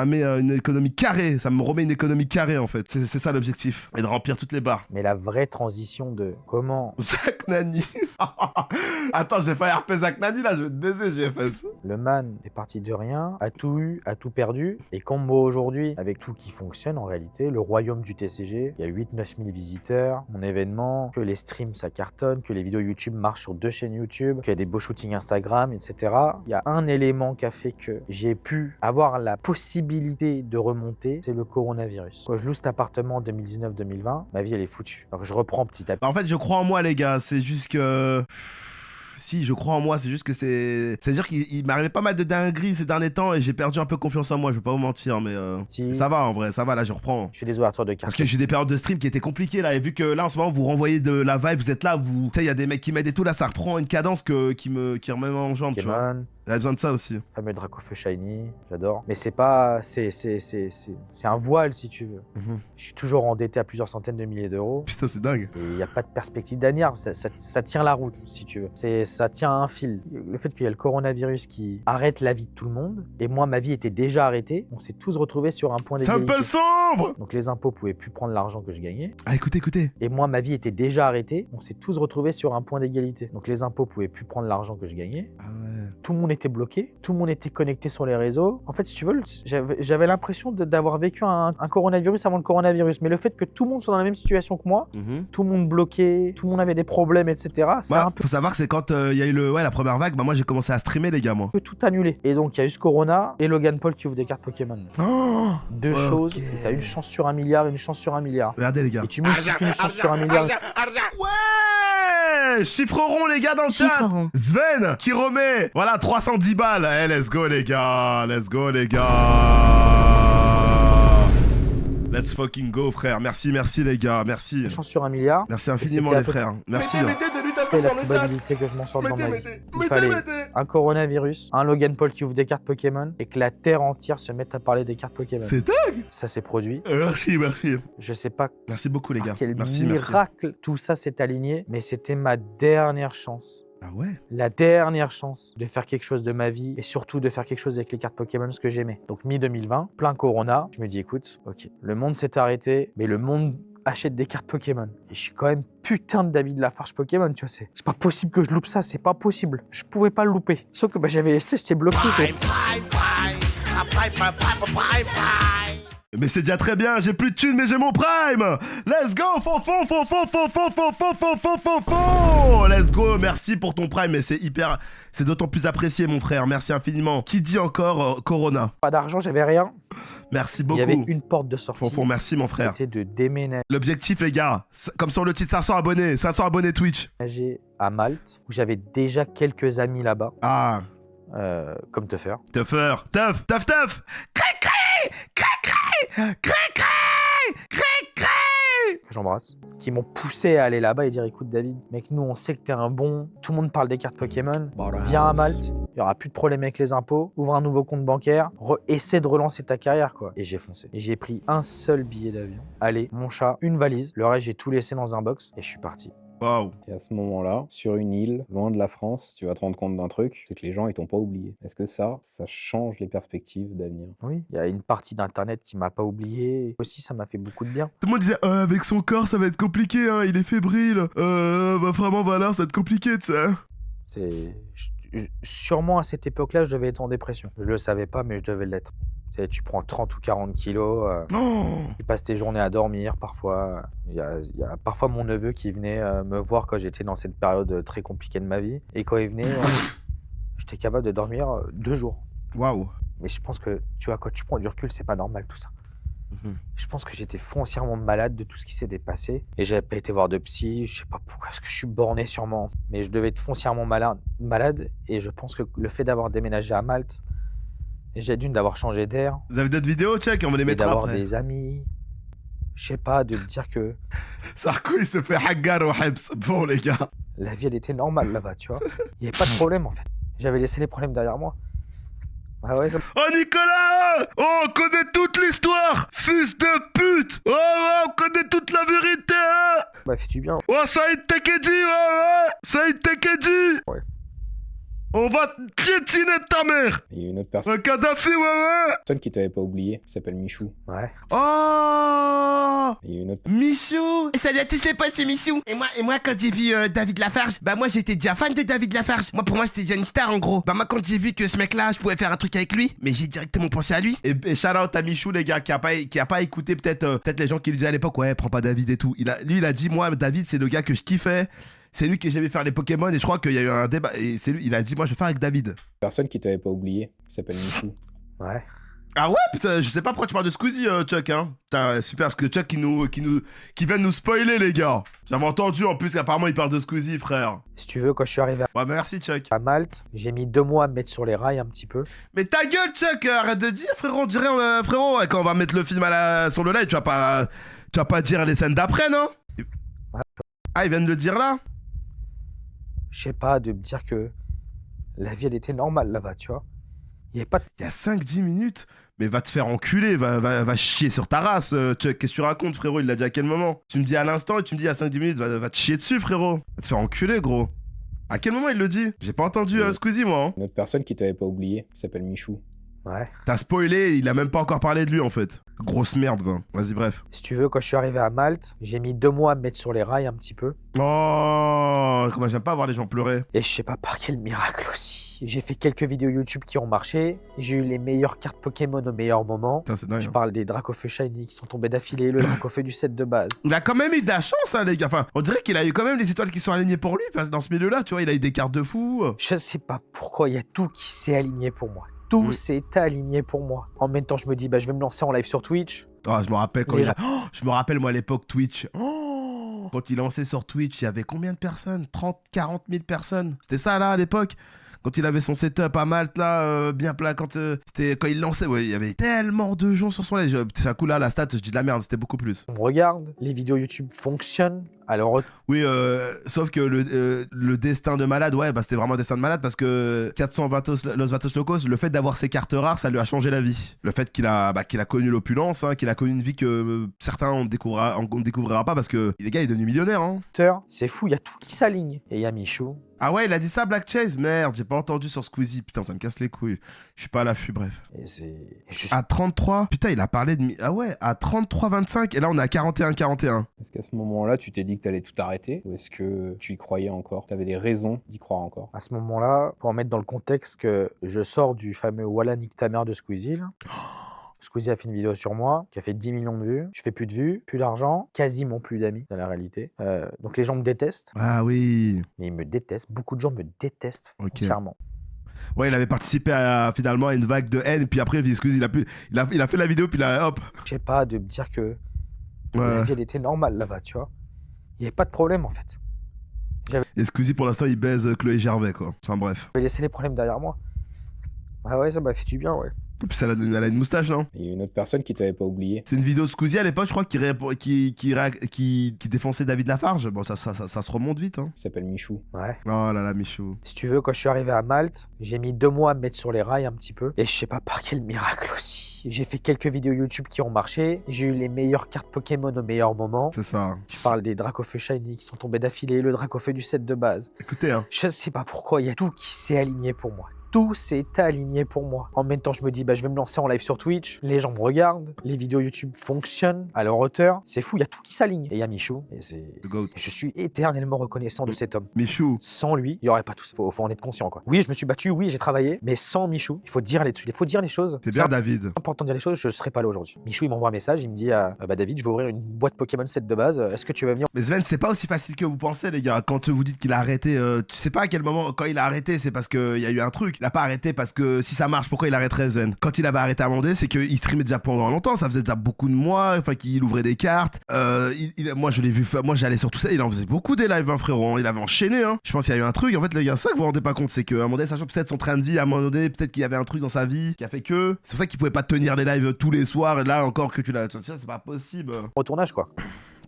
met une économie carrée. Ça me remet une économie carrée en fait. C'est ça l'objectif. Et de remplir toutes les barres. Mais la vraie transition de comment Zach Nani. Attends, j'ai fait RP Zach Nani là, je vais te baiser, GFS. le man est parti de rien, a tout eu, a tout perdu. Et comme moi aujourd'hui, avec tout qui fonctionne en réalité, le royaume du TCG, il y a 8-9 000 visiteurs, mon événement, que les streams ça cartonne, que les vidéos YouTube marchent sur 2 chaînes YouTube, qu'il y a des beaux shootings Instagram, etc. Il y a un élément qui a fait que j'ai pu avoir la possibilité de remonter, c'est le coronavirus. Quand je loue cet appartement en 2019-2020, ma vie elle est foutue. Donc je reprends petit à petit. En fait, je crois en moi, les gars. C'est juste que. Si, je crois en moi, c'est juste que c'est. C'est-à-dire qu'il m'arrivait pas mal de dingueries ces derniers temps et j'ai perdu un peu confiance en moi, je vais pas vous mentir, mais. Si. Ça va en vrai, ça va, là je reprends. Je fais des ouvertures de cartes. Parce que j'ai des périodes de stream qui étaient compliquées là, et vu que là en ce moment vous renvoyez de la vibe, vous êtes là, vous. Tu sais, il y a des mecs qui m'aident et tout, là ça reprend une cadence qui remet en jambe, tu vois. Pokémon, J'avais besoin de ça aussi. fameux Dracofeu Shiny, j'adore. Mais c'est pas. C'est un voile si tu veux. Je suis toujours endetté à plusieurs centaines de milliers d'euros. Putain, c'est dingue. Et il n'y a pas de perspective d'avenir, ça tient la route, si tu veux. Ça tient à un fil. Le fait qu'il y ait le coronavirus qui arrête la vie de tout le monde, et moi, ma vie était déjà arrêtée, on s'est tous retrouvés sur un point C'est un d'égalité. peu sombre. Donc les impôts pouvaient plus prendre l'argent que je gagnais. Ah, écoutez. Et moi, ma vie était déjà arrêtée, on s'est tous retrouvés sur un point d'égalité. Donc les impôts pouvaient plus prendre l'argent que je gagnais. Ah ouais. Tout le monde était bloqué, tout le monde était connecté sur les réseaux. En fait, si tu veux, j'avais l'impression d'avoir vécu un coronavirus avant le coronavirus. Mais le fait que tout le monde soit dans la même situation que moi, tout le monde bloqué, tout le monde avait des problèmes, etc. C'est un peu Faut savoir que c'est quand il y a eu la première vague, bah moi j'ai commencé à streamer, les gars, moi. tout annulé. Et donc, il y a eu ce corona et Logan Paul qui ouvre des cartes Pokémon. Oh, Deux ok. choses, et t'as une chance sur 1 milliard et une chance sur 1 milliard. Regardez, les gars. Et tu multiplies une chance sur 1 milliard. Ouais, chiffre rond, les gars, dans le chat. Sven qui remet, voilà, 310 balles. Eh, let's go, les gars. Let's go, les gars. Let's fucking go, frère. Merci, les gars. Merci. Une chance sur 1 milliard. Merci infiniment, c'était à les peu- frères. Merci. C'était la probabilité que je m'en sorte dans ma vie. Il fallait un coronavirus, un Logan Paul qui ouvre des cartes Pokémon et que la terre entière se mette à parler des cartes Pokémon. C'est dingue. Ça s'est produit. Merci. Je sais pas Merci beaucoup, les gars. par quel Merci. miracle tout ça s'est aligné, mais c'était ma dernière chance. Ah ouais. La dernière chance de faire quelque chose de ma vie et surtout de faire quelque chose avec les cartes Pokémon, ce que j'aimais. Donc mi-2020, plein Corona, je me dis écoute, ok, le monde s'est arrêté, mais le monde achète des cartes Pokémon. Et je suis quand même putain de David Lafarge Pokémon, tu vois, c'est pas possible que je loupe ça, c'est pas possible. Je pouvais pas le louper. Sauf que bah, j'étais bloqué. Mais c'est déjà très bien, j'ai plus de thunes mais j'ai mon prime. Let's go, fonfon. Let's go, merci pour ton prime, mais c'est d'autant plus apprécié, mon frère, merci infiniment. Qui dit encore Corona? Pas d'argent, j'avais rien. Merci Il beaucoup. y avait une porte de sortie. Fonfon, merci mon frère. C'était de déménager L'objectif, les gars, comme sur le titre, 500 abonnés Twitch. à Malte, où j'avais déjà quelques amis là-bas, Ah, comme te faire. teuf. Que j'embrasse, qui m'ont poussé à aller là-bas et dire écoute David, mec, nous on sait que t'es un bon, tout le monde parle des cartes Pokémon, viens à Malte, il y aura plus de problème avec les impôts, ouvre un nouveau compte bancaire, essaie de relancer ta carrière quoi. Et j'ai foncé. Et j'ai pris un seul billet d'avion, allez, mon chat, une valise, le reste j'ai tout laissé dans un box et je suis parti. Waouh. Et à ce moment-là, sur une île, loin de la France, tu vas te rendre compte d'un truc, c'est que les gens, ils t'ont pas oublié. Est-ce que ça change les perspectives d'avenir? Oui, il y a une partie d'internet qui m'a pas oublié, aussi ça m'a fait beaucoup de bien. Tout le monde disait, avec son corps, ça va être compliqué, hein, il est fébrile. Bah vraiment, Valère, ça va être compliqué, tu sais. Sûrement à cette époque-là, je devais être en dépression. Je le savais pas, mais je devais l'être. Tu prends 30 ou 40 kilos, tu passes tes journées à dormir parfois. Il y a parfois mon neveu qui venait me voir quand j'étais dans cette période très compliquée de ma vie. Et quand il venait, j'étais capable de dormir 2 jours. Waouh. Mais je pense que, tu vois, quand tu prends du recul, c'est pas normal tout ça. Je pense que j'étais foncièrement malade de tout ce qui s'était passé. Et j'avais pas été voir de psy, je sais pas pourquoi, est-ce que je suis borné sûrement. Mais je devais être foncièrement malade. Et je pense que le fait d'avoir déménagé à Malte, j'ai d'avoir changé d'air. Vous avez d'autres vidéos, check, on va les mettre d'avoir après. des amis. Je sais pas, de me dire que Sarko, il se fait haggar au Hebs. Bon, les gars. la vie, elle était normale là-bas, tu vois. Il n'y avait pas de problème, en fait. J'avais laissé les problèmes derrière moi. Ah ouais, Oh Nicolas! Oh, on connaît toute l'histoire! Fils de pute! Oh, oh, on connaît toute la vérité! Hein. bah, fais-tu bien. Oh, Saïd Tekedi! Ouais, ouais! Saïd Tekedi! Ouais. On va te piétiner ta mère! Il y a une autre personne Un Kadhafi, ouais, ouais! qui t'avait pas oublié, qui s'appelle Michou. Ouais. Oh! Il y a une autre Michou. Salut à tous les potes, c'est Michou. Et moi quand j'ai vu David Lafarge, bah moi j'étais déjà fan de David Lafarge. Moi pour moi c'était déjà une star en gros. Bah moi quand j'ai vu que ce mec là, je pouvais faire un truc avec lui, mais j'ai directement pensé à lui. Et shout out à Michou, les gars, qui a pas écouté peut-être les gens qui lui disaient à l'époque, ouais, prends pas David et tout. Lui, il a dit, moi, David, c'est le gars que je kiffais. C'est lui qui j'aimais faire les Pokémon et je crois qu'il y a eu un débat. Et c'est lui, il a dit, moi, je vais faire avec David. personne qui t'avait pas oublié, qui s'appelle Michou. Ouais. Ah ouais, putain, je sais pas pourquoi tu parles de Squeezie, Chuck, hein. Putain, super, parce que Chuck qui vient de nous spoiler, les gars. J'avais entendu en plus qu'apparemment il parle de Squeezie, frère. Si tu veux, quand je suis arrivé Ouais, merci, Chuck. à Malte, j'ai mis 2 mois à me mettre sur les rails un petit peu. Mais ta gueule, Chuck, arrête de dire, frérot. On dirait, frérot, quand on va mettre le film sur le live, tu vas pas dire les scènes d'après, non? Ah, ils viennent de le dire là? Je sais pas, de me dire que la vie, elle était normale là-bas, tu vois. Il n'y avait pas de... Il y a 5-10 minutes? Mais va te faire enculer, va chier sur ta race. Chuck, qu'est-ce que tu racontes, frérot? Il l'a dit à quel moment? Tu me dis à l'instant et tu me dis à 5-10 minutes, va te chier dessus, frérot. Va te faire enculer, gros. À quel moment il le dit? J'ai pas entendu Squeezie, moi. Hein. Une autre personne qui t'avait pas oublié, qui s'appelle Michou. Ouais. T'as spoilé, il a même pas encore parlé de lui, en fait. Grosse merde, va. Vas-y, bref. Si tu veux, quand je suis arrivé à Malte, j'ai mis 2 mois à me mettre sur les rails un petit peu. Oh, comment j'aime pas voir les gens pleurer. Et je sais pas par quel miracle aussi. J'ai fait quelques vidéos YouTube qui ont marché. J'ai eu les meilleures cartes Pokémon au meilleur moment. Putain, c'est dingue. Je Hein. parle des Dracofeu Shiny qui sont tombés d'affilée, le Dracofeu du set de base. Il a quand même eu de la chance, hein, les gars. Enfin, on dirait qu'il a eu quand même les étoiles qui sont alignées pour lui, parce que dans ce milieu-là, tu vois, il a eu des cartes de fou. Je sais pas pourquoi, il y a tout qui s'est aligné pour moi. Tout s'est aligné pour moi. En même temps, je me dis, bah, je vais me lancer en live sur Twitch. Oh, je me rappelle quand Les il a... Oh, je me rappelle, moi, à l'époque, Twitch. Oh, quand il lançait sur Twitch, il y avait combien de personnes? 30, 40 000 personnes. C'était ça, là, à l'époque? Quand il avait son setup à Malte, là, bien plat, quand il lançait, ouais, il y avait tellement de gens sur son live. C'est un coup là, la stat, je dis de la merde, c'était beaucoup plus. On me regarde, les vidéos YouTube fonctionnent. Alors, Oui, sauf que le destin de malade, ouais, bah c'était vraiment un destin de malade parce que 400 Los Vatos Locos, le fait d'avoir ses cartes rares, ça lui a changé la vie. Le fait qu'il a connu l'opulence, hein, qu'il a connu une vie que certains on découvrira pas parce que les gars, il est devenu millionnaire. Hein. c'est fou, il y a tout qui s'aligne. Et il y a Michou. Ah ouais, il a dit ça, Black Chase? Merde, j'ai pas entendu sur Squeezie. Putain, ça me casse les couilles. Je suis pas à l'affût, bref. Et c'est... À 33? Putain, il a parlé de... Ah ouais, à 33-25, et là, on est à 41-41. Est-ce qu'à ce moment-là, tu t'es dit que t'allais tout arrêter? Ou est-ce que tu y croyais encore? T'avais des raisons d'y croire encore? À ce moment-là, pour mettre dans le contexte que je sors du fameux Walla Nick ta mère de Squeezie, là. Squeezie a fait une vidéo sur moi qui a fait 10 millions de vues. Je fais plus de vues, plus d'argent, quasiment plus d'amis dans la réalité. Donc les gens me détestent. Ah oui. Mais ils me détestent. Beaucoup de gens me détestent foncièrement. Ouais, il avait participé finalement à une vague de haine, puis après, excuse, il a fait la vidéo, puis là, hop. Je sais pas, de me dire que la vie, elle était normale là-bas, tu vois. Il n'y avait pas de problème, en fait. Et Squeezie, pour l'instant, il baise Chloé Gervais, quoi. Enfin, bref. J'avais laissé les problèmes derrière moi. Ah ouais, ça m'a fait du bien, ouais. Et puis elle a une moustache, non? Il y a une autre personne qui t'avait pas oublié. C'est une vidéo de Squeezie à l'époque, je crois, qui défonçait David Lafarge. Bon, ça se remonte vite, hein. Il s'appelle Michou. Ouais. Oh là là, Michou. Si tu veux, quand je suis arrivé à Malte, j'ai mis 2 mois à me mettre sur les rails un petit peu. Et je sais pas par quel miracle aussi. J'ai fait quelques vidéos YouTube qui ont marché. J'ai eu les meilleures cartes Pokémon au meilleur moment. C'est ça. Je parle des Dracofeu Shiny qui sont tombés d'affilée, le Dracofeu du set de base. Écoutez, hein. Je sais pas pourquoi, il y a tout qui s'est aligné pour moi. Tout s'est aligné pour moi. En même temps, je me dis, bah, je vais me lancer en live sur Twitch. Les gens me regardent. Les vidéos YouTube fonctionnent à leur hauteur. C'est fou, il y a tout qui s'aligne. Et il y a Michou. Et c'est... Le GOAT. Je suis éternellement reconnaissant de cet homme. Michou. Sans lui, il n'y aurait pas tout ça. Faut en être conscient, quoi. Oui, je me suis battu, oui, j'ai travaillé. Mais sans Michou, il faut dire les choses. C'est bien, David. C'est important de dire les choses, je ne serais pas là aujourd'hui. Michou, il m'envoie un message, il me dit, bah David, je vais ouvrir une boîte Pokémon set de base. Est-ce que tu veux venir? Mais Sven, c'est pas aussi facile que vous pensez, les gars. Quand vous dites qu'il a arrêté, tu sais pas à quel moment, quand il a arrêté, c'est parce qu'il y a eu un truc. Il a pas arrêté parce que si ça marche, pourquoi il arrêterait, Sven? Quand il avait arrêté à Amandé, c'est qu'il streamait déjà pendant longtemps. Ça faisait déjà beaucoup de mois, enfin, qu'il ouvrait des cartes. Moi, je l'ai vu, moi, j'allais sur tout ça. Il en faisait beaucoup des lives, hein, frérot. Il avait enchaîné, hein. Je pense qu'il y a eu un truc. En fait, les gars, ça que vous vous rendez pas compte, c'est que Amandé, sachant peut-être son train de vie, à un moment donné, peut-être qu'il y avait un truc dans sa vie qui a fait que. C'est pour ça qu'il pouvait pas tenir les lives tous les soirs. Et là, encore que tu l'as. C'est pas possible. Au tournage, quoi.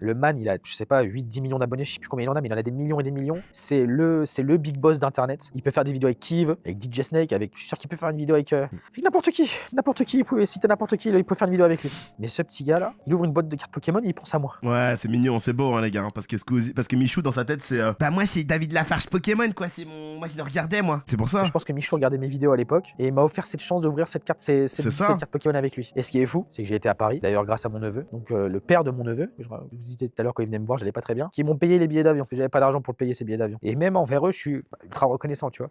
Le man, il a, je sais pas, 8-10 millions d'abonnés, je sais plus combien il en a, mais il en a des millions et des millions. C'est le big boss d'internet. Il peut faire des vidéos avec qui il veut, avec DJ Snake, je suis sûr qu'il peut faire une vidéo avec n'importe qui. N'importe qui, il peut citer n'importe qui, il peut faire une vidéo avec lui. Mais ce petit gars là, il ouvre une boîte de cartes Pokémon et il pense à moi. Ouais, c'est mignon, c'est beau, hein, les gars. Parce que Michou, dans sa tête, c'est. Bah moi c'est David Lafarge Pokémon quoi, moi je le regardais moi. C'est pour ça. Je pense que Michou regardait mes vidéos à l'époque et il m'a offert cette chance d'ouvrir cette carte, cette carte Pokémon avec lui. Et ce qui est fou, c'est que j'ai été à Paris, d'ailleurs grâce à mon neveu, donc le père de mon neveu, je vous disais tout à l'heure quand il venait me voir, j'allais pas très bien, qui m'ont payé les billets d'avion, parce que j'avais pas d'argent pour payer ces billets d'avion. Et même envers eux, je suis ultra reconnaissant, tu vois.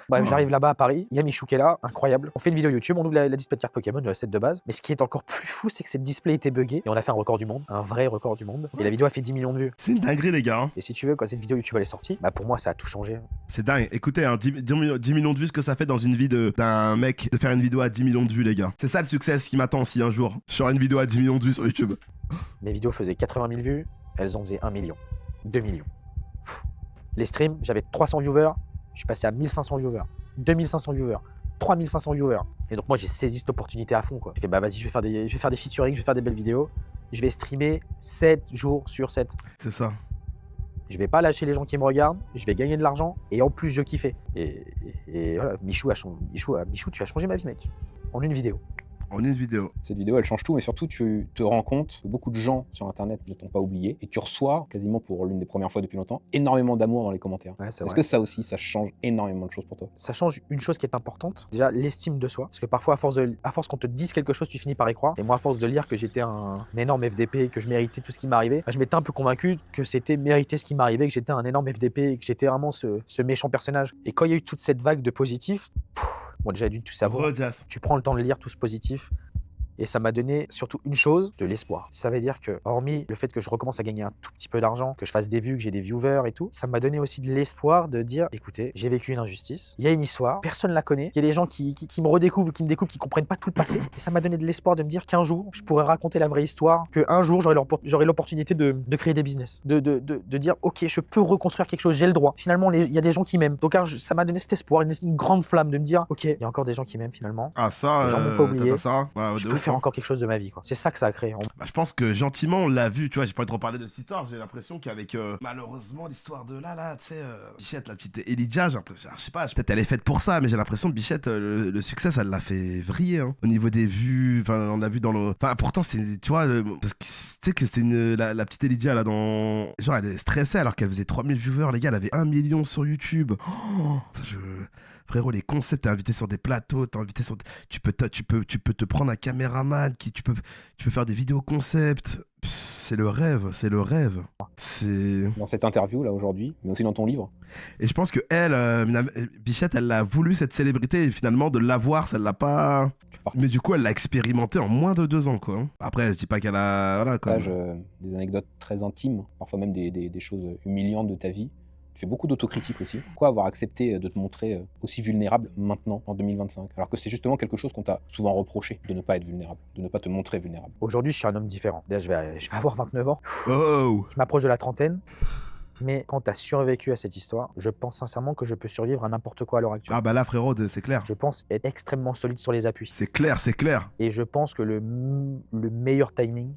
Bref, j'arrive là-bas à Paris, il y a Michou qui est là, incroyable. On fait une vidéo YouTube, on ouvre la display de carte Pokémon, le set de base. Mais ce qui est encore plus fou, c'est que cette display était buggée et on a fait un record du monde, un vrai record du monde. Et la vidéo a fait 10 millions de vues. C'est une dinguerie, les gars. Hein. Et si tu veux, quand cette vidéo YouTube elle est sortie, bah pour moi ça a tout changé. C'est dingue. Écoutez, hein, 10 millions de vues, ce que ça fait dans une vie d'un mec de faire une vidéo à 10 millions de vues, les gars. C'est ça le succès, ce qui m'attend si un jour je ferai une vidéo à 10 millions de vues sur YouTube. Mes vidéos faisaient 80 000 vues, elles en faisaient 1 million, 2 millions. Les streams, j'avais 300 viewers, je suis passé à 1500 viewers, 2500 viewers, 3500 viewers. Et donc moi j'ai saisi cette opportunité à fond quoi. J'ai fait bah vas-y, je vais faire des featuring, je vais faire des belles vidéos. Je vais streamer 7 jours sur 7. C'est ça. Je vais pas lâcher les gens qui me regardent, je vais gagner de l'argent et en plus je kiffais. Et voilà, Michou, tu as changé ma vie mec, en une vidéo. En une vidéo. Cette vidéo, elle change tout, mais surtout, tu te rends compte que beaucoup de gens sur Internet ne t'ont pas oublié et tu reçois, quasiment pour l'une des premières fois depuis longtemps, énormément d'amour dans les commentaires. Ouais, Est-ce que ça aussi, ça change énormément de choses pour toi? Ça change une chose qui est importante, déjà l'estime de soi. Parce que parfois, à force qu'on te dise quelque chose, tu finis par y croire. Et moi, à force de lire que j'étais un énorme FDP, que je méritais tout ce qui m'arrivait, je m'étais un peu convaincu que c'était mériter ce qui m'arrivait, que j'étais un énorme FDP, que j'étais vraiment ce méchant personnage. Et quand il y a eu toute cette vague de positifs, bon déjà d'une tout savoir, tu prends le temps de lire tout ce positif. Et ça m'a donné surtout une chose, de l'espoir. Ça veut dire que, hormis le fait que je recommence à gagner un tout petit peu d'argent, que je fasse des vues, que j'ai des viewers et tout, ça m'a donné aussi de l'espoir de dire, écoutez, j'ai vécu une injustice, il y a une histoire, personne ne la connaît, il y a des gens qui me redécouvrent, qui me découvrent, qui comprennent pas tout le passé. Et ça m'a donné de l'espoir de me dire qu'un jour, je pourrais raconter la vraie histoire, qu'un jour, j'aurai l'opportunité de créer des business, de dire, ok, je peux reconstruire quelque chose, j'ai le droit. Finalement, il y a des gens qui m'aiment. Donc ça m'a donné cet espoir, une grande flamme de me dire, ok, il y a encore des gens qui m'aiment finalement. Ah ça, les gens m'ont pas oublié. Ça. Ouais, je peux faire encore quelque chose de ma vie. C'est ça que ça a créé. Bah, je pense que gentiment on l'a vu, tu vois, j'ai pas trop parlé de cette histoire, j'ai l'impression qu'avec malheureusement l'histoire de là, tu sais, Bichette, la petite Elijah, je sais pas, peut-être elle est faite pour ça, mais j'ai l'impression que Bichette, le succès, ça l'a fait vriller, hein. Au niveau des vues, enfin, on l'a vu dans le... Enfin, pourtant, c'est, tu vois, parce que tu sais que c'était la petite Elijah, là, dans... Genre, elle est stressée alors qu'elle faisait 3000 viewers, les gars, elle avait 1 million sur YouTube. Oh, ça, frérot, les concepts, t'es invité sur des plateaux, t'es invité sur... Tu peux te prendre un caméraman, tu peux faire des vidéos concepts. C'est le rêve. C'est... Dans cette interview, là, aujourd'hui, mais aussi dans ton livre. Et je pense que Bichette, elle a voulu cette célébrité, et finalement, de l'avoir, ça ne l'a pas... Mais du coup, elle l'a expérimenté en moins de 2 ans, quoi. Après, je dis pas qu'elle a... Voilà, quoi. Des anecdotes très intimes, parfois même des choses humiliantes de ta vie. Tu fais beaucoup d'autocritique aussi. Pourquoi avoir accepté de te montrer aussi vulnérable maintenant, en 2025? Alors que c'est justement quelque chose qu'on t'a souvent reproché, de ne pas être vulnérable, de ne pas te montrer vulnérable. Aujourd'hui, je suis un homme différent. Déjà, je vais avoir 29 ans. Oh. Je m'approche de la trentaine. Mais quand tu as survécu à cette histoire, je pense sincèrement que je peux survivre à n'importe quoi à l'heure actuelle. Ah bah là, frérot, c'est clair. Je pense être extrêmement solide sur les appuis. C'est clair. Et je pense que le meilleur timing,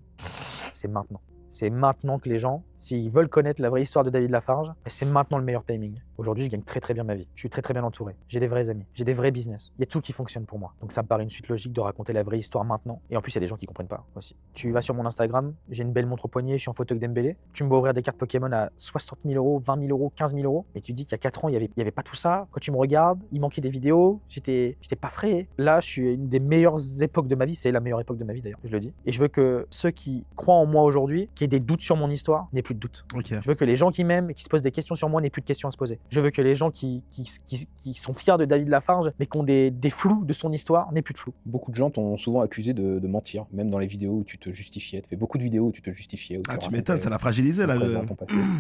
c'est maintenant. C'est maintenant que les gens, s'ils veulent connaître la vraie histoire de David Lafarge, c'est maintenant le meilleur timing. Aujourd'hui, je gagne très très bien ma vie. Je suis très très bien entouré. J'ai des vrais amis. J'ai des vrais business. Il y a tout qui fonctionne pour moi. Donc ça me paraît une suite logique de raconter la vraie histoire maintenant. Et en plus, il y a des gens qui comprennent pas aussi. Tu vas sur mon Instagram, j'ai une belle montre au poignet, je suis en photo avec Dembélé. Tu me vois ouvrir des cartes Pokémon à 60 000 euros, 20 000 euros, 15 000 euros. Et tu dis qu'il y a 4 ans, il y avait pas tout ça. Quand tu me regardes, il manquait des vidéos. J'étais pas frais. Là, je suis à une des meilleures époques de ma vie. C'est la meilleure époque de ma vie d'ailleurs, je le dis. Et je veux que ceux qui croient en moi aujourd'hui, qui aient des doutes sur mon histoire, n'aient plus de doutes. Okay. Je veux que les gens qui m'aiment et qui se posent des questions sur moi n'aient plus de questions à se poser. Je veux que les gens qui sont fiers de David Lafarge, mais qui ont des flous de son histoire, n'aient plus de flous. Beaucoup de gens t'ont souvent accusé de mentir, même dans les vidéos où tu te justifiais. Tu fais beaucoup de vidéos où tu te justifiais. Ah, tu m'étonnes, ça l'a fragilisé là.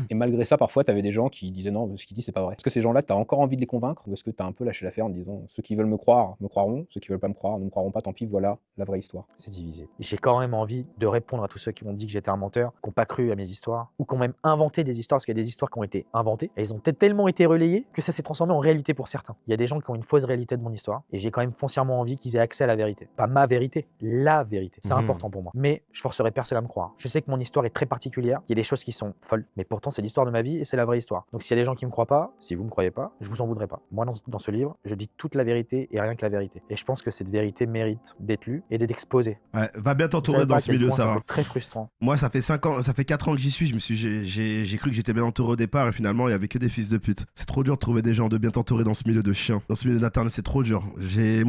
Et malgré ça, parfois, tu avais des gens qui disaient non, ce qu'il dit, c'est pas vrai. Est-ce que ces gens-là, tu as encore envie de les convaincre, ou est-ce que tu as un peu lâché l'affaire en disant ceux qui veulent me croire me croiront, ceux qui veulent pas me croire ne me croiront pas, tant pis, voilà la vraie histoire? C'est divisé. J'ai quand même envie de répondre à tous ceux qui m'ont dit que j'étais un menteur, qui n'ont pas cru à mes histoires. ou qui ont même inventé des histoires, parce qu'il y a des histoires qui ont été inventées, et elles ont peut-être tellement été relayées que ça s'est transformé en réalité pour certains. Il y a des gens qui ont une fausse réalité de mon histoire, et j'ai quand même foncièrement envie qu'ils aient accès à la vérité. Pas ma vérité, la vérité. C'est important pour moi. Mais je forcerai personne à me croire. Je sais que mon histoire est très particulière, il y a des choses qui sont folles, mais pourtant c'est l'histoire de ma vie et c'est la vraie histoire. Donc s'il y a des gens qui me croient pas, si vous me croyez pas, je vous en voudrais pas. Moi dans ce livre, je dis toute la vérité et rien que la vérité. Et je pense que cette vérité mérite d'être lue et d'être exposée. Ouais, va bien Vous t'entourer savez pas dans à ce quel milieu, point ça Sarah. peut être très frustrant. Moi, ça fait 5 ans, ça fait 4 ans que j'y suis. J'ai cru que j'étais bien entouré au départ et finalement, il y avait que des fils de pute. C'est trop dur de trouver des gens de bien t'entourer dans ce milieu de chiens. Dans ce milieu d'internet, c'est trop dur. J'avais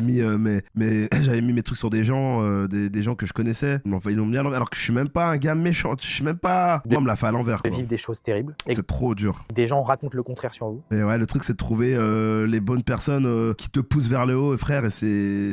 mis j'avais mis mes trucs sur des gens, des gens que je connaissais. Ils m'ont mis à l'envers, alors que je suis même pas un gars méchant. Je suis même pas. Moi, on me l'a fait à l'envers. De Quoi. vivre des choses terribles et C'est trop dur. des gens racontent le contraire sur vous. Et ouais, le truc, c'est de trouver les bonnes personnes qui te poussent vers le haut, frère. Et c'est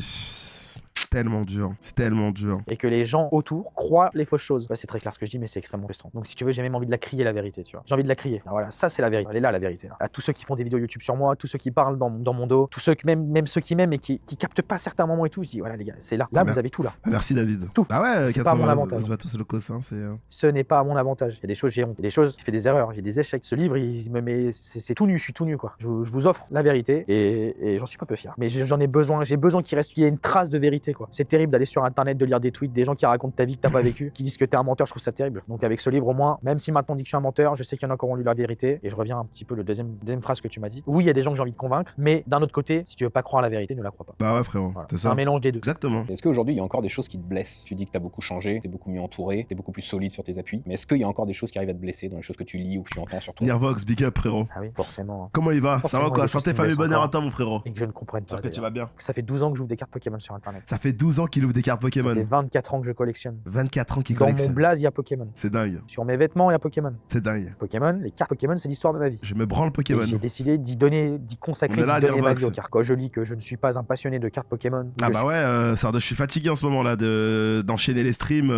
tellement dur. C'est tellement dur. Et que les gens autour croient les fausses choses. Ouais, c'est très clair ce que je dis, mais c'est extrêmement frustrant. Donc si tu veux, j'ai même envie de la crier, la vérité, tu vois. J'ai envie de la crier. Alors voilà, ça c'est la vérité. Elle est là, la vérité. Là. À tous ceux qui font des vidéos YouTube sur moi, tous ceux qui parlent dans mon dos, tous ceux qui même ceux qui m'aiment et qui captent pas certains moments et tout, je dis voilà les gars, c'est là. Là, vous avez tout là. Merci David. Tout. Ah ouais, C'est pas à mon avantage. le cossin, c'est. Ce n'est pas à mon avantage. Il y a des choses, j'ai honte. Il y a des choses, j'ai fait des erreurs, j'ai des échecs. Ce livre, il me met, c'est tout nu, je suis tout nu quoi. Je vous offre la vérité et j'en suis pas peu fier. Mais j'en ai besoin, j'ai besoin qu'il y ait une trace de vérité quoi. C'est terrible d'aller sur internet, de lire des tweets, des gens qui racontent ta vie que t'as pas vécu, qui disent que t'es un menteur, je trouve ça terrible. Donc avec ce livre au moins, même si maintenant on dit que je suis un menteur, je sais qu'il y en a qui auront lu la vérité. Et je reviens un petit peu le deuxième phrase que tu m'as dit. Oui, il y a des gens que j'ai envie de convaincre, mais d'un autre côté, si tu veux pas croire à la vérité, ne la crois pas. Bah ouais, frérot. Voilà. C'est C'est ça. un mélange des deux. Exactement. Est-ce qu'aujourd'hui, il y a encore des choses qui te blessent? Tu dis que tu as beaucoup changé, tu es beaucoup mieux entouré, tu es beaucoup plus solide sur tes appuis. Mais est-ce qu'il y a encore des choses qui arrivent à te blesser dans les choses que tu lis ou que tu entends sur toi? Nirvox, big up, frérot. Ah oui, forcément. Hein. Comment il va? Ça Forcément, va il y a quoi? des choses Santé, qui me famille, blessent bonheur à encore. toi, mon frérot. Et que je ne comprenne pas. J'espère que tu d'ailleurs. vas bien. Ça fait 12 ans que j'ouvre des cartes Pokémon sur internet. Ça fait 12 ans qu'il ouvre des cartes Ça fait Pokémon. 24 ans que je collectionne. 24 ans qu'il Dans mon collectionne. blaze, il y a Pokémon. C'est dingue. Sur mes vêtements, il y a Pokémon. C'est dingue. Pokémon, les cartes Pokémon, c'est l'histoire de ma vie. Je me branle Pokémon. Et j'ai décidé d'y consacrer, On est là, d'y donner ma Nirvox. vie aux cartes. Quand je lis que je ne suis pas un passionné de cartes Pokémon, Ah je bah suis- ouais, je suis fatigué en ce moment là d'enchaîner les streams,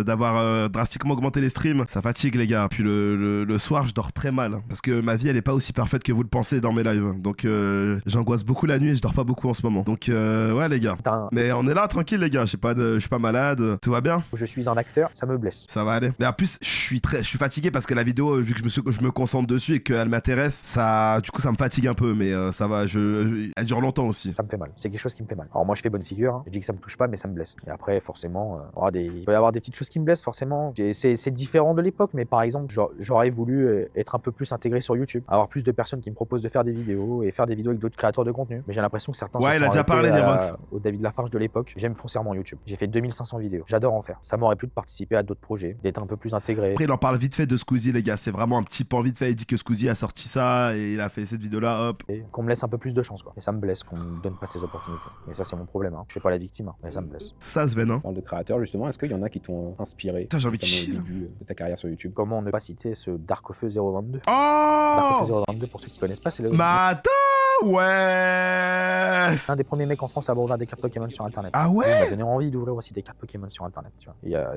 d'avoir drastiquement augmenté les streams. Ça fatigue les gars. Puis le soir, je dors très mal. Parce que ma vie, elle est pas aussi parfaite que vous le pensez dans mes lives. Donc j'angoisse beaucoup la nuit et je dors pas beaucoup en ce moment. Donc ouais les gars. Putain, Mais on est là tranquille les gars. Je suis pas malade. Tout va bien. je suis un acteur, ça me blesse. Ça va aller. Mais en plus, je suis fatigué parce que la vidéo, vu que je me concentre dessus et qu'elle m'intéresse, du coup, ça me fatigue un peu. Mais ça va. Elle dure longtemps aussi. Ça me fait mal. C'est quelque chose qui me fait mal. Alors moi, je fais bonne figure. Hein. Je dis que ça me touche pas, mais ça me blesse. Et après, forcément, il peut y avoir des petites choses qui me blessent, forcément. C'est différent de l'époque, mais par exemple, j'aurais voulu être un peu plus intégré sur YouTube, avoir plus de personnes qui me proposent de faire des vidéos et faire des vidéos avec d'autres créateurs de contenu. Mais j'ai l'impression que certains Ouais, se il a sont déjà arrêtés parlé, Nirvox. au David Lafarge de l'époque. J'aime foncièrement YouTube. J'ai fait 2500 vidéos. J'adore en faire. Ça m'aurait plu de participer à d'autres projets, d'être un peu plus intégré. Après, il en parle vite fait de Squeezie, les gars. C'est vraiment un petit pan vite fait. Il dit que Squeezie a sorti ça et il a fait cette vidéo-là. Hop. Et qu'on me laisse un peu plus de chance, quoi. Et ça me blesse qu'on me donne pas ces opportunités. Et ça, c'est mon problème. Hein. Je suis pas la victime, hein, mais ça me blesse. Ça se veine, hein. On parle de créateurs justement, est-ce qu'il y en a qui t'ont inspiré Putain, j'ai envie de notamment chill. au début de ta carrière sur YouTube? Comment ne pas citer ce Darkofeu 022? Darkofeu Oh 022, pour ceux qui connaissent pas, c'est le. Mais attends, ouais. Un des premiers mecs en France à avoir ouvert des cartes Pokémon sur internet. Ah Il ouais. m'a donné envie d'ouvrir aussi des cartes Pokémon sur internet, tu vois. Il y a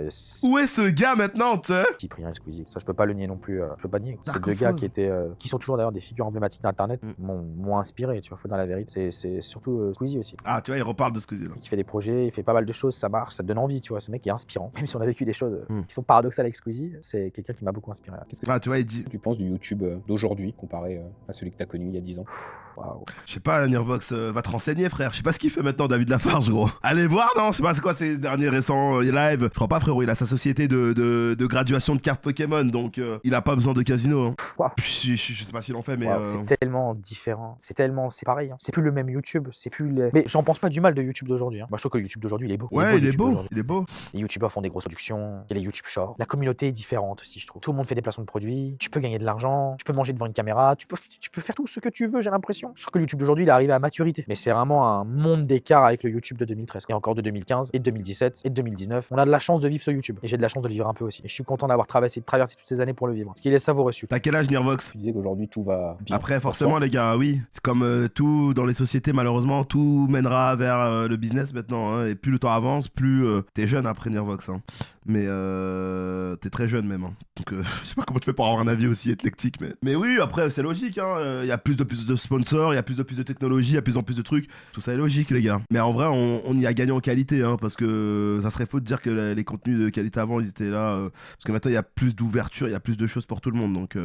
Où est ce gars maintenant, tu sais? Cyprien et Squeezie. Ça, je peux pas le nier non plus. Je peux pas nier. Ces deux Narcophose. gars qui sont toujours d'ailleurs des figures emblématiques d'internet, Mm. m'ont inspiré, tu vois. Faut dire la vérité. C'est surtout Squeezie aussi. Ah, tu vois, il reparle de Squeezie là. Qui fait des projets, il fait pas mal de choses, ça marche, ça te donne envie, tu vois. Ce mec est inspirant. Même si on a vécu des choses qui sont paradoxales avec Squeezie, c'est quelqu'un qui m'a beaucoup inspiré. Qu'est-ce que Ah, tu vois, il dit. tu penses du YouTube d'aujourd'hui comparé à celui que tu as connu il y a 10 ans? Waouh. Je sais pas, Nirvox, va te renseigner, frère. Je sais pas ce qu'il fait maintenant, David Lafarge, gros. Allez voir, non? Je sais pas, c'est quoi ses derniers récents lives? Je crois pas, frérot. Il a sa société de graduation de cartes Pokémon, donc il a pas besoin de casino. Hein. Wow. Puis, je sais pas s'il en fait, mais. Waouh, c'est tellement différent, c'est pareil, hein. C'est plus le même YouTube, c'est plus mais j'en pense pas du mal de YouTube d'aujourd'hui, hein. Moi je trouve que le YouTube d'aujourd'hui il est beau. Ouais, il est YouTube beau. d'aujourd'hui. Il est beau. Les YouTubeurs font des grosses productions, il y a les YouTube Shorts. La communauté est différente aussi, je trouve. Tout le monde fait des placements de produits, tu peux gagner de l'argent, tu peux manger devant une caméra, tu peux faire tout ce que tu veux, j'ai l'impression. Je trouve que le YouTube d'aujourd'hui il est arrivé à maturité, mais c'est vraiment un monde d'écart avec le YouTube de 2013 et encore de 2015 et de 2017 et de 2019. On a de la chance de vivre ce YouTube et j'ai de la chance de le vivre un peu aussi. Et je suis content d'avoir traversé toutes ces années pour le vivre. Parce qu'il est savoureux ce YouTube. T'as quel âge, Nirvox? Tu disais qu'aujourd'hui tout va bien. Après, pour forcément, toi. les gars, oui. C'est comme tout dans les sociétés, malheureusement, tout mènera vers le business maintenant. Hein, et plus le temps avance, plus t'es jeune après Nirvox. Hein. Mais t'es très jeune même. Hein. Donc je sais pas comment tu fais pour avoir un avis aussi éclectique. Mais oui, après c'est logique. Il y a plus de sponsors, il y a plus de technologie, il y a plus en plus de trucs. Tout ça est logique les gars. Mais en vrai on y a gagné en qualité. Parce que ça serait faux de dire que les contenus de qualité avant ils étaient là. Parce que maintenant il y a plus d'ouverture, il y a plus de choses pour tout le monde. Donc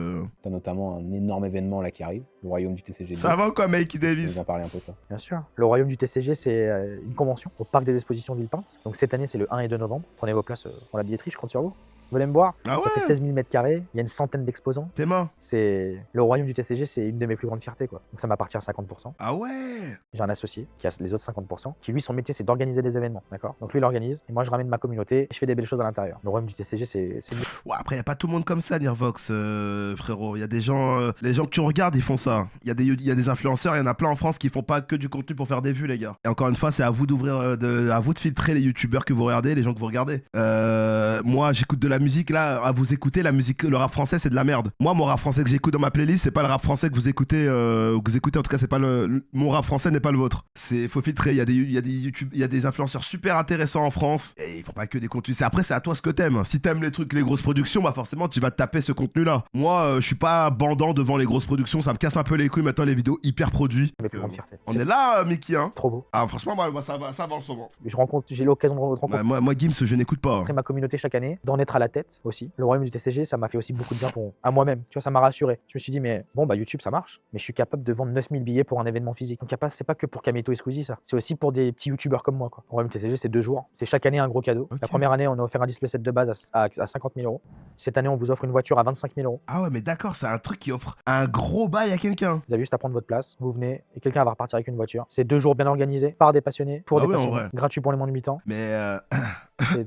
T'as notamment un énorme événement là qui arrive, le royaume du TCG. ça va ou quoi Mikey Tu Davis? nous en parler un peu ça. Bien sûr. Le royaume du TCG, c'est une convention au parc des expositions Villepinte. Donc cette année, c'est le 1 et 2 novembre. Prenez vos places pour la billetterie, je compte sur vous. Vous voulez me boire? Ah Ça ouais. fait 16 000 mètres carrés, il y a une centaine d'exposants. T'es mort. C'est le royaume du TCG, c'est une de mes plus grandes fiertés, quoi. Donc ça m'appartient à 50%. Ah ouais. J'ai un associé qui a les autres 50%, qui lui son métier c'est d'organiser des événements, d'accord? Donc lui il organise et moi je ramène ma communauté et je fais des belles choses à l'intérieur. Le royaume du TCG c'est Ouais, après, y a pas tout le monde comme ça, Nirvox, frérot. Il y a des gens, les gens que tu regardes, ils font ça. Il y a des influenceurs, il y en a plein en France qui font pas que du contenu pour faire des vues, les gars. Et encore une fois, c'est à vous d'ouvrir, à vous de filtrer les youtubeurs que vous regardez, les gens que vous regardez. Moi, j'écoute de la musique, là, à vous écouter, la musique, le rap français, c'est de la merde. Moi, mon rap français que j'écoute dans ma playlist, c'est pas le rap français que vous écoutez, en tout cas, c'est pas mon rap français n'est pas le vôtre. Faut filtrer. Il y a des influenceurs super intéressants en France et ils font pas que des contenus. Après, c'est à toi ce que t'aimes. Si t'aimes les trucs, les grosses productions, bah forcément, tu vas te taper ce contenu-là. Moi, je suis pas bandant devant les grosses productions, ça me casse un peu les couilles maintenant les vidéos hyper produits. mes plus grandes fiertés. On est là, Mickey, hein. Trop beau. Ah, franchement, moi, ça va en ce moment. J'ai l'occasion de rencontrer Moi, Gims, je n'écoute pas. ma communauté chaque année, d'en être à la tête aussi. Le royaume du TCG, ça m'a fait aussi beaucoup de bien à moi-même. Tu vois, ça m'a rassuré. Je me suis dit, mais bon, bah YouTube, ça marche, mais je suis capable de vendre 9000 billets pour un événement physique. Donc, c'est pas que pour Kameto et Squeezie, ça. C'est aussi pour des petits YouTubeurs comme moi, quoi. Le royaume du TCG, c'est 2 jours. C'est chaque année un gros cadeau. Ok. La première année, on a offert un display set de base à 50 000 euros. Cette année, on vous offre une voiture à 25 000 euros. Ah ouais, mais d'accord, c'est un truc qui offre un gros bail à quelqu'un. Vous avez juste à prendre votre place, vous venez et quelqu'un va repartir avec une voiture. C'est 2 jours bien organisés par des passionnés, pour Ah des ouais, en passionnés, vrai. gratuit pour les moins de 8 ans. Mais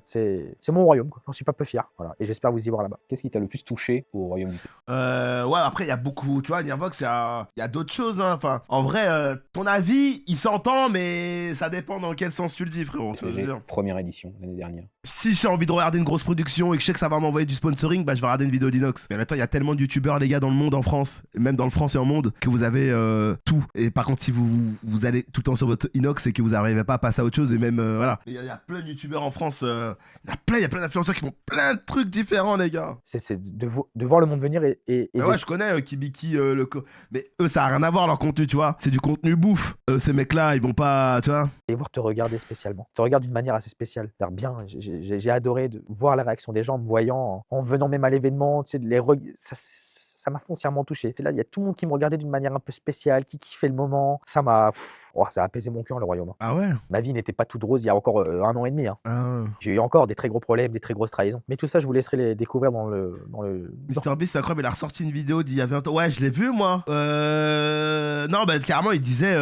C'est mon royaume, quoi. J'en suis pas peu fier. Voilà. Et j'espère vous y voir là-bas. Qu'est-ce qui t'a le plus touché au royaume du TCG? ouais, après, il y a beaucoup, tu vois, Nirvox, il y a d'autres choses, hein. Enfin, en vrai, ton avis, il s'entend, mais ça dépend dans quel sens tu le dis, frérot. Tu vois ce que je veux dire. Première édition, l'année dernière. Si j'ai envie de regarder une grosse production et que je sais que ça va m'envoyer du sponsoring, bah je vais regarder une vidéo d'Inox. Mais maintenant, il y a tellement de youtubeurs, les gars, dans le monde, en France, et même dans le France et en monde, que vous avez tout. Et par contre, si vous allez tout le temps sur votre Inox et que vous n'arrivez pas à passer à autre chose, et même, voilà. Il y a plein de youtubeurs en France, il y a plein d'influenceurs qui font plein de trucs différents, les gars. C'est de voir le monde venir et Mais ouais, je connais Kibiki, mais eux, ça a rien à voir leur contenu, tu vois. C'est du contenu bouffe. Ces mecs-là, ils vont pas, tu vois. et voir te regarder spécialement. Te regarde d'une manière assez spéciale. C'est-à-dire bien, j'ai adoré de voir la réaction des gens en me voyant, en venant même à l'événement, tu sais, ça m'a foncièrement touché. Là, il y a tout le monde qui me regardait d'une manière un peu spéciale, qui kiffait le moment. Ça a apaisé mon cœur, le royaume. Ah ouais. Ma vie n'était pas toute rose il y a encore 1 an et demi. Hein. Ah ouais. J'ai eu encore des très gros problèmes, des très grosses trahisons. Mais tout ça, je vous laisserai les découvrir dans le... Mr Beast, c'est incroyable, il a ressorti une vidéo d'il y a 20 ans. Ouais, je l'ai vu, moi. Non, bah, carrément, il disait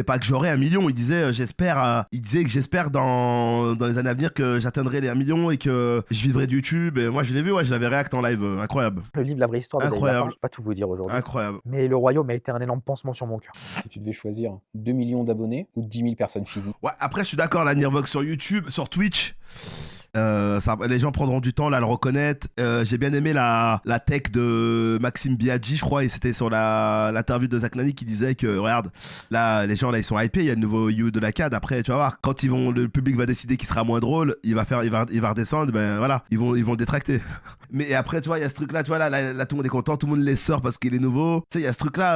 pas que j'aurais 1 million. Il disait, il disait que j'espère dans les années à venir que j'atteindrai les 1 million et que je vivrai de YouTube. Et moi, je l'ai vu, ouais, je l'avais réact en live. Incroyable. Le livre La vraie histoire de David Incroyable. Lafarge, je peux pas tout vous dire aujourd'hui. Incroyable. Mais le royaume a été un énorme pansement sur mon cœur. Si tu devais choisir 2 millions d'abonnés ou 10 000 personnes physiques? Ouais, après, je suis d'accord, la Nirvox sur YouTube, sur Twitch. Les gens prendront du temps là à le reconnaître. J'ai bien aimé la tech de Maxime Biaggi, je crois, et c'était sur l'interview de Zach Nani qui disait que regarde, là les gens là ils sont hypés, il y a le nouveau You de la CAD. Après tu vas voir, quand le public va décider qu'il sera moins drôle, il va redescendre, ben voilà, ils vont le détracter. Mais après tu vois, il y a ce truc là, tu vois là tout le monde est content, tout le monde les sort parce qu'il est nouveau. Tu sais, il y a ce truc là,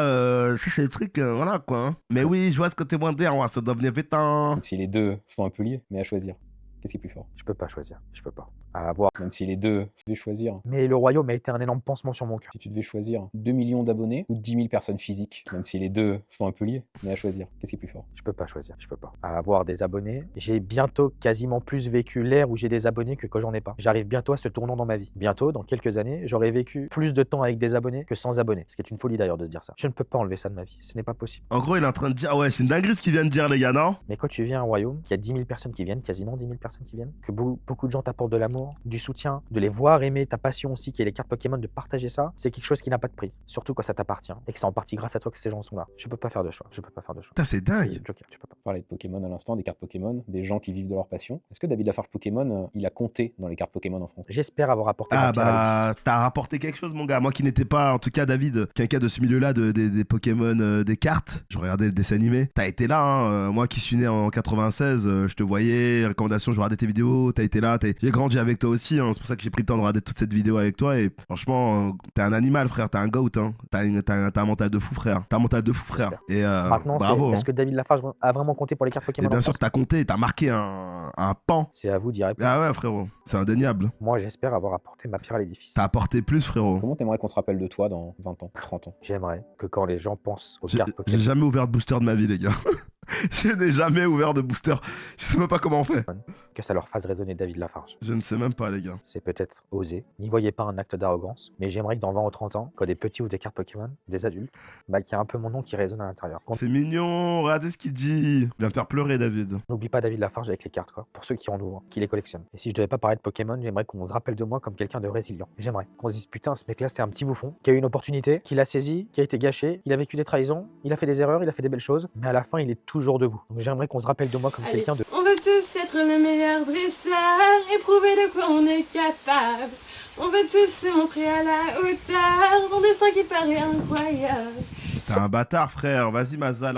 c'est le truc, voilà quoi. Hein. Mais oui, je vois ce que t'es moins dire, ça doit venir vite. Hein. Donc si les deux sont un peu liés, mais à choisir, qu'est-ce qui est plus fort? Je peux pas choisir, je peux pas. À voir. Même si les deux, si tu devais choisir, Mais le royaume a été un énorme pansement sur mon cœur. si tu devais choisir 2 millions d'abonnés ou 10 000 personnes physiques, même si les deux sont un peu liés, mais à choisir, qu'est-ce qui est plus fort? Je peux pas choisir, je peux pas. À avoir des abonnés, j'ai bientôt quasiment plus vécu l'ère où j'ai des abonnés que quand j'en ai pas. J'arrive bientôt à ce tournant dans ma vie. Bientôt, dans quelques années, j'aurai vécu plus de temps avec des abonnés que sans abonnés. Ce qui est une folie d'ailleurs de se dire ça. Je ne peux pas enlever ça de ma vie. Ce n'est pas possible. En gros, il est en train de dire, ouais, c'est une dinguerie ce qu'il vient de dire, les gars, non? Mais quand tu viens à un royaume, qu'il y a 10 000 personnes qui viennent, quasiment 10 000 personnes qui viennent, que beaucoup de gens t'apportent de l'amour, du soutien, de les voir aimer ta passion aussi, qui est les cartes Pokémon, de partager ça, c'est quelque chose qui n'a pas de prix. Surtout quand ça t'appartient et que c'est en partie grâce à toi que ces gens sont là. Je peux pas faire de choix. Je peux pas faire de choix. Putain, c'est dingue. Joker, tu peux pas. On parlait de Pokémon à l'instant, des cartes Pokémon, des gens qui vivent de leur passion. Est-ce que David Lafarge Pokémon, il a compté dans les cartes Pokémon en France? J'espère avoir apporté Ah ma pierre à bah, l'édifice. t'as rapporté quelque chose, mon gars. Moi qui n'étais pas, en tout cas, David, quelqu'un de ce milieu-là, des Pokémon, des cartes. Je regardais le dessin animé. T'as été là, hein. Moi qui suis né en 96, je te voyais, recommandations, je regardais tes vidéos. T'as été là, j'ai grandi avec avec toi aussi, hein. C'est pour ça que j'ai pris le temps de regarder toute cette vidéo avec toi. Et franchement, t'es un animal, frère. T'es un goat, hein. T'as un mental de fou, frère. T'as un mental de fou, frère. Et Maintenant, bravo. est-ce que David Lafarge a vraiment compté pour les cartes Et Pokémon bien en sûr France? que t'as compté, t'as marqué un pan. C'est à vous d'y répondre. Ah ouais, frérot. C'est indéniable. Moi, j'espère avoir apporté ma pierre à l'édifice. T'as apporté plus, frérot. Comment t'aimerais qu'on se rappelle de toi dans 20 ans, 30 ans? J'aimerais que quand les gens pensent aux J'ai cartes Pokémon, jamais ouvert de booster de ma vie, les gars. Je n'ai jamais ouvert de booster. Je sais même pas comment on fait. que ça leur fasse résonner David Lafarge. Je ne sais même pas, les gars. C'est peut-être osé. N'y voyez pas un acte d'arrogance, mais j'aimerais que dans 20 ou 30 ans, quand des petits ouvrent des cartes Pokémon, des adultes, bah, qu'il y ait un peu mon nom qui résonne à l'intérieur. C'est mignon, regardez ce qu'il dit. Il va me faire pleurer, David. N'oublie pas David Lafarge avec les cartes, quoi. Pour ceux qui en ouvrent, qui les collectionnent. Et si je devais pas parler de Pokémon, j'aimerais qu'on se rappelle de moi comme quelqu'un de résilient. J'aimerais qu'on se dise putain, ce mec-là c'était un petit bouffon, qui a eu une opportunité, qui l'a saisi, qui a été gâché, il a vécu des trahisons, il a fait des erreurs, il a fait des belles choses, mais à la fin il est toujours debout. Donc j'aimerais qu'on se rappelle de moi comme Allez, quelqu'un de... on veut tous être le meilleur dresseur et prouver de quoi on est capable. On veut tous se montrer à la hauteur, mon destin qui paraît incroyable. T'es un bâtard, frère. Vas-y, Mazal.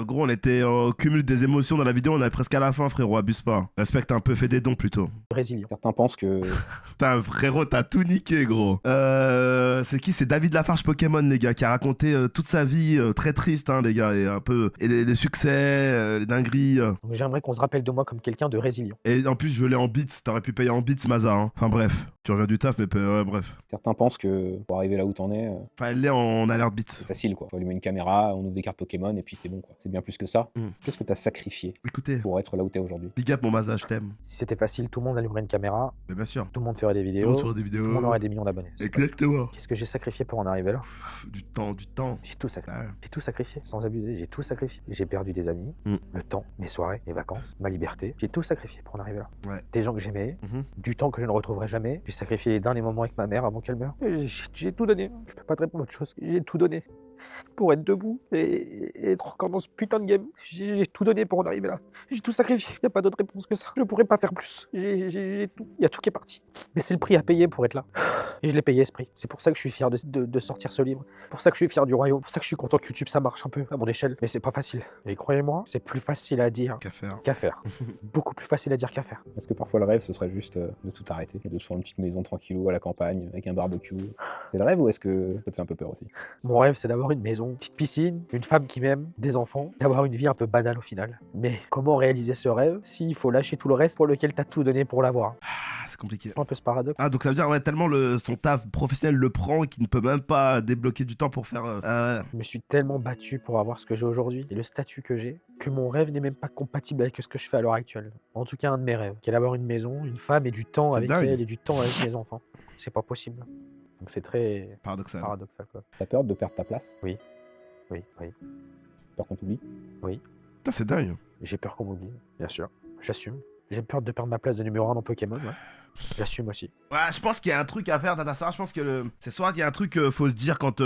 Gros, on était au cumul des émotions dans la vidéo. On est presque à la fin, frérot. Abuse pas. Respecte un peu, fais des dons plutôt. résilient. Certains pensent que Putain, frérot, t'as tout niqué, gros. C'est qui? C'est David Lafarge Pokémon, les gars, qui a raconté toute sa vie très triste, hein, les gars. Et un peu. Et les succès, les dingueries. Donc j'aimerais qu'on se rappelle de moi comme quelqu'un de résilient. Et en plus, je l'ai en bits. T'aurais pu payer en bits, Maza. Hein. Enfin, bref. Tu reviens du taf, mais ouais, bref. certains pensent que pour arriver là où t'en es, Enfin, elle l'est en alerte bits. c'est facile quoi. Faut allumer une caméra, on ouvre des cartes Pokémon et puis c'est bon quoi. C'est bien plus que ça. Mm. Qu'est-ce que t'as sacrifié Écoutez, pour être là où t'es aujourd'hui? big up, mon Maza, je t'aime. Si c'était facile, tout le monde allumerait une caméra, Mais bien sûr. tout le monde ferait des Tout le vidéos, monde sur des tout le vidéos. monde aurait des millions d'abonnés. C'est pas- Exactement. Qu'est-ce que j'ai sacrifié pour en arriver là? Du temps, du temps. J'ai tout sacrifié. Ouais. J'ai tout sacrifié, sans abuser, j'ai tout sacrifié. J'ai perdu des amis, Mm. le temps, mes soirées, mes vacances, ma liberté. J'ai tout sacrifié pour en arriver là. Ouais. Des gens que j'aimais, Mhm. du temps que je ne retrouverai jamais. J'ai sacrifié les derniers moments avec ma mère avant qu'elle meure. Et j'ai tout donné. Je peux pas te répondre autre chose. J'ai tout donné pour être debout et être encore dans ce putain de game. J'ai tout donné pour en arriver là. J'ai tout sacrifié. Y a pas d'autre réponse que ça. Je pourrais pas faire plus. J'ai tout. Y a tout qui est parti. Mais c'est le prix à payer pour être là. Et je l'ai payé ce prix. C'est pour ça que je suis fier de sortir ce livre. Pour ça que je suis fier du royaume. Pour ça que je suis content que YouTube ça marche un peu à mon échelle. Mais c'est pas facile. Et croyez-moi, c'est plus facile à dire Qu'à faire. qu'à faire. Beaucoup plus facile à dire qu'à faire. Est-ce que parfois le rêve ce serait juste de tout arrêter et de se faire une petite maison tranquillou à la campagne avec un barbecue? C'est le rêve ou est-ce que ça te fait un peu peur aussi? Mon rêve, c'est d'avoir une maison, une petite piscine, une femme qui m'aime, des enfants, d'avoir une vie un peu banale au final. Mais comment réaliser ce rêve s'il faut lâcher tout le reste pour lequel t'as tout donné pour l'avoir? Ah, c'est compliqué. Un peu ce paradoxe. Ah, donc ça veut dire, ouais, tellement son taf professionnel le prend qu'il ne peut même pas débloquer du temps pour faire. Je me suis tellement battu pour avoir ce que j'ai aujourd'hui et le statut que j'ai que mon rêve n'est même pas compatible avec ce que je fais à l'heure actuelle. En tout cas, un de mes rêves, qui est d'avoir une maison, une femme et du temps C'est avec dingue. elle et du temps avec mes enfants. C'est pas possible. Donc c'est très Paradoxal. paradoxal quoi. T'as peur de perdre ta place? Oui. Peur qu'on t'oublie? Putain, c'est dingue. J'ai peur qu'on m'oublie, bien sûr. J'assume. J'ai peur de perdre ma place de numéro 1 dans Pokémon, ouais. J'assume aussi. Ouais, je pense qu'il y a un truc à faire, Tata Sarah. Je pense que c'est soit qu'il y a un truc faut se dire quand.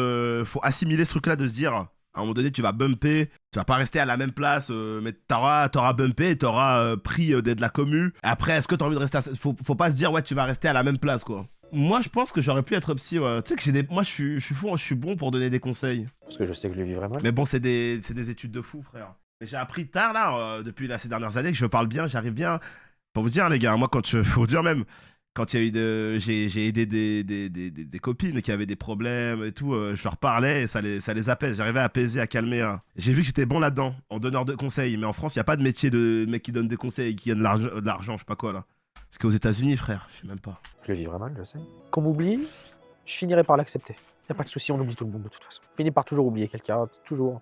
Faut assimiler ce truc-là de se dire. À un moment donné, tu vas bumper, tu vas pas rester à la même place, mais t'auras bumpé et t'auras pris de la commu. Après, est-ce que t'as envie de rester faut pas se dire, ouais, tu vas rester à la même place, quoi. Moi, je pense que j'aurais pu être psy, ouais. Tu sais que moi, je suis fou, je suis bon pour donner des conseils. Parce que je sais que je le vivrai mal. Mais bon, c'est des études de fou, frère. Mais j'ai appris tard, là, depuis ces dernières années, que je parle bien, j'arrive bien. Pour vous dire, les gars, moi, faut vous dire même, quand il y a eu j'ai aidé des copines qui avaient des problèmes et tout, je leur parlais et ça les apaise. J'arrivais à apaiser, à calmer. Hein. J'ai vu que j'étais bon là-dedans, en donneur de conseils. Mais en France, il n'y a pas de métier de mec qui donne des conseils, qui gagne de l'argent, je sais pas quoi, là. Parce qu'aux États-Unis, frère, je sais même pas. Je le vivrai mal, je sais. Qu'on m'oublie, je finirai par l'accepter. Y a pas de souci, on oublie tout le monde de toute façon. Je finis par toujours oublier quelqu'un, toujours.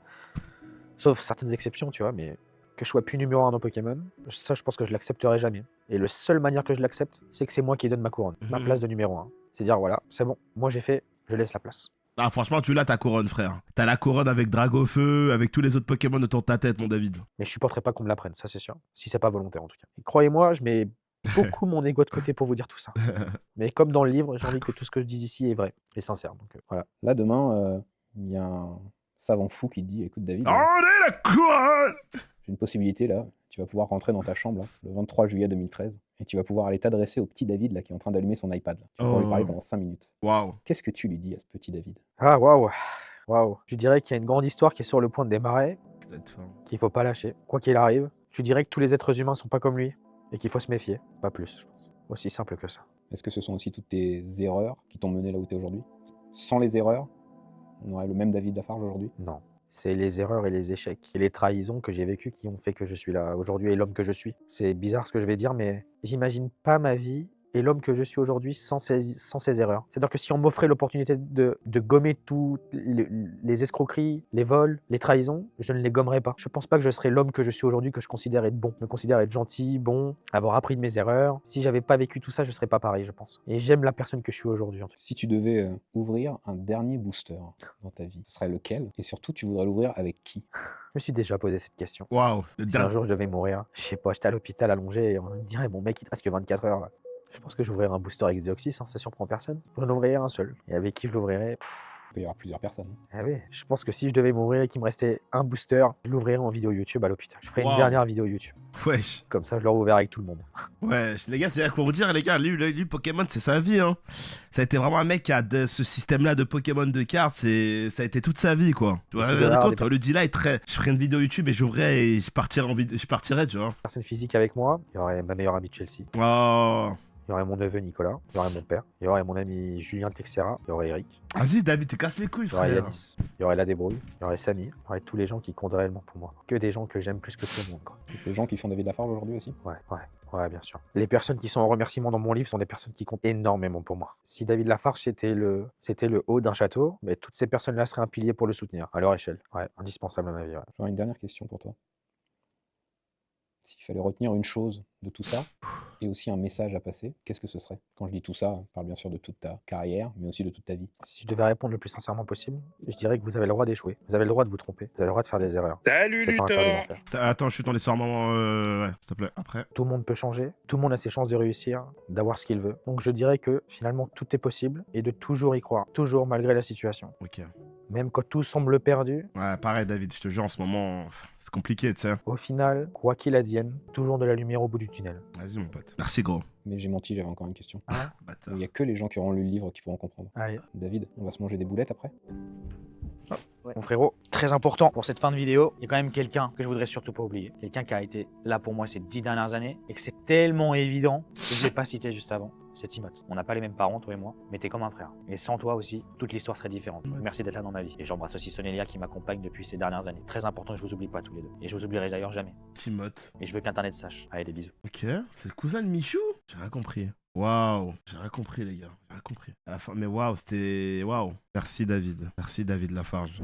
Sauf certaines exceptions, tu vois, mais que je sois plus numéro 1 dans Pokémon, ça, je pense que je l'accepterai jamais. Et la seule manière que je l'accepte, c'est que c'est moi qui donne ma couronne, ma place de numéro 1. C'est dire, voilà, c'est bon, moi j'ai fait, je laisse la place. Ah, franchement, tu l'as ta couronne, frère. T'as la couronne avec Dragofeu, avec tous les autres Pokémon autour de ta tête, mon David. Mais je supporterai pas qu'on me la prenne, ça c'est sûr. Si c'est pas volontaire en tout cas. Et croyez-moi, je mets beaucoup mon ego de côté pour vous dire tout ça. Mais comme dans le livre, j'ai envie que tout ce que je dis ici est vrai et sincère. Donc voilà. Là demain, il y a un savant fou qui te dit, écoute David, Oh, on est la couronne! j'ai une possibilité là, tu vas pouvoir rentrer dans ta chambre là, le 23 juillet 2013 et tu vas pouvoir aller t'adresser au petit David là qui est en train d'allumer son iPad. Là. Tu vas pouvoir lui parler pendant 5 minutes. Waouh. Qu'est-ce que tu lui dis à ce petit David? Ah waouh, waouh. Je dirais qu'il y a une grande histoire qui est sur le point de démarrer, Ça doit être fort. qu'il faut pas lâcher, quoi qu'il arrive. Je dirais que tous les êtres humains sont pas comme lui et qu'il faut se méfier, pas plus, je pense. Aussi simple que ça. Est-ce que ce sont aussi toutes tes erreurs qui t'ont mené là où tu es aujourd'hui? Sans les erreurs, on aurait le même David Lafarge aujourd'hui? Non. C'est les erreurs et les échecs et les trahisons que j'ai vécues qui ont fait que je suis là aujourd'hui et l'homme que je suis. C'est bizarre ce que je vais dire, mais j'imagine pas ma vie et l'homme que je suis aujourd'hui sans ces erreurs. C'est-à-dire que si on m'offrait l'opportunité de gommer tous les escroqueries, les vols, les trahisons, je ne les gommerais pas. Je pense pas que je serais l'homme que je suis aujourd'hui, que je considère être bon. Je me considère être gentil, bon, avoir appris de mes erreurs. Si j'avais pas vécu tout ça, je serais pas pareil, je pense. Et j'aime la personne que je suis aujourd'hui. En tout cas. Si tu devais ouvrir un dernier booster dans ta vie, ce serait lequel? Et surtout, tu voudrais l'ouvrir avec qui? Je me suis déjà posé cette question. Waouh. Si un jour je devais mourir, je sais pas, j'étais à l'hôpital allongé et on me dirait, mon mec, il te reste que 24 heures là. Je pense que j'ouvrirai un booster X-Deoxys, ça surprend personne. J'en ouvrirai un seul. Et avec qui je l'ouvrirai? Il peut y avoir plusieurs personnes. Ah oui, je pense que si je devais mourir et qu'il me restait un booster, je l'ouvrirais en vidéo YouTube à l'hôpital. Je ferais une dernière vidéo YouTube. Wesh. Comme ça, je l'aurais ouvert avec tout le monde. Wesh, les gars, c'est pour vous dire, les gars, lui, Pokémon, c'est sa vie, hein. Ça a été vraiment un mec qui a ce système-là de Pokémon de cartes, ça a été toute sa vie, quoi. Tu vois, le deal-là est très... Je ferais une vidéo YouTube et j'ouvrirais et je partirais, tu vois. Personne physique avec moi, il y aurait ma meilleure amie de Chelsea. Oh. Il y aurait mon neveu Nicolas, il y aurait mon père, il y aurait mon ami Julien Texera, il y aurait Eric. Vas-y, David, t'es casse les couilles, Il y aurait frère. Yanis, il y aurait La Débrouille, il y aurait Samy, il y aurait tous les gens qui comptent réellement pour moi. Que des gens que j'aime plus que tout le monde, quoi. Et ces gens qui font David Lafarge aujourd'hui aussi? Ouais, bien sûr. Les personnes qui sont en remerciement dans mon livre sont des personnes qui comptent énormément pour moi. Si David Lafarge c'était le haut d'un château, mais toutes ces personnes-là seraient un pilier pour le soutenir, à leur échelle. Ouais, indispensable à ma vie. Ouais. J'aurais une dernière question pour toi. S'il fallait retenir une chose de tout ça, et aussi un message à passer, qu'est-ce que ce serait? Quand je dis tout ça, je parle bien sûr de toute ta carrière, mais aussi de toute ta vie. Si je devais répondre le plus sincèrement possible, je dirais que vous avez le droit d'échouer. Vous avez le droit de vous tromper. Vous avez le droit de faire des erreurs. Salut C'est pas interdit d'en Luthor. faire. Attends, je suis dans les soirs, maman. Ouais, s'il te plaît. Après. Tout le monde peut changer. Tout le monde a ses chances de réussir, d'avoir ce qu'il veut. Donc je dirais que finalement tout est possible et de toujours y croire. Toujours malgré la situation. Ok. Même quand tout semble perdu, Ouais, pareil, David, je te jure, en ce moment, c'est compliqué, tu sais. au final, quoi qu'il advienne, toujours de la lumière au bout du tunnel. Vas-y, mon pote. Merci, gros. Mais j'ai menti, j'avais encore une question. Bâtard. Il n'y a que les gens qui auront lu le livre qui pourront comprendre. Allez. David, on va se manger des boulettes après? Mon frérot, très important pour cette fin de vidéo, il y a quand même quelqu'un que je voudrais surtout pas oublier. Quelqu'un qui a été là pour moi ces 10 dernières années et que c'est tellement évident que je l'ai pas cité juste avant. C'est Timothée. On n'a pas les mêmes parents, toi et moi, mais t'es comme un frère. Et sans toi aussi, toute l'histoire serait différente. Merci d'être là dans ma vie. Et j'embrasse aussi Sonélia qui m'accompagne depuis ces dernières années. Très important que je vous oublie pas tous les deux. Et je vous oublierai d'ailleurs jamais. Timothée. Et je veux qu'Internet sache. Allez, des bisous. Ok, c'est le cousin de Michou? J'ai rien compris. Waouh, j'ai rien compris, les gars. J'ai rien compris. À la fin, mais waouh, c'était. Waouh. Merci, David. Merci, David Lafarge.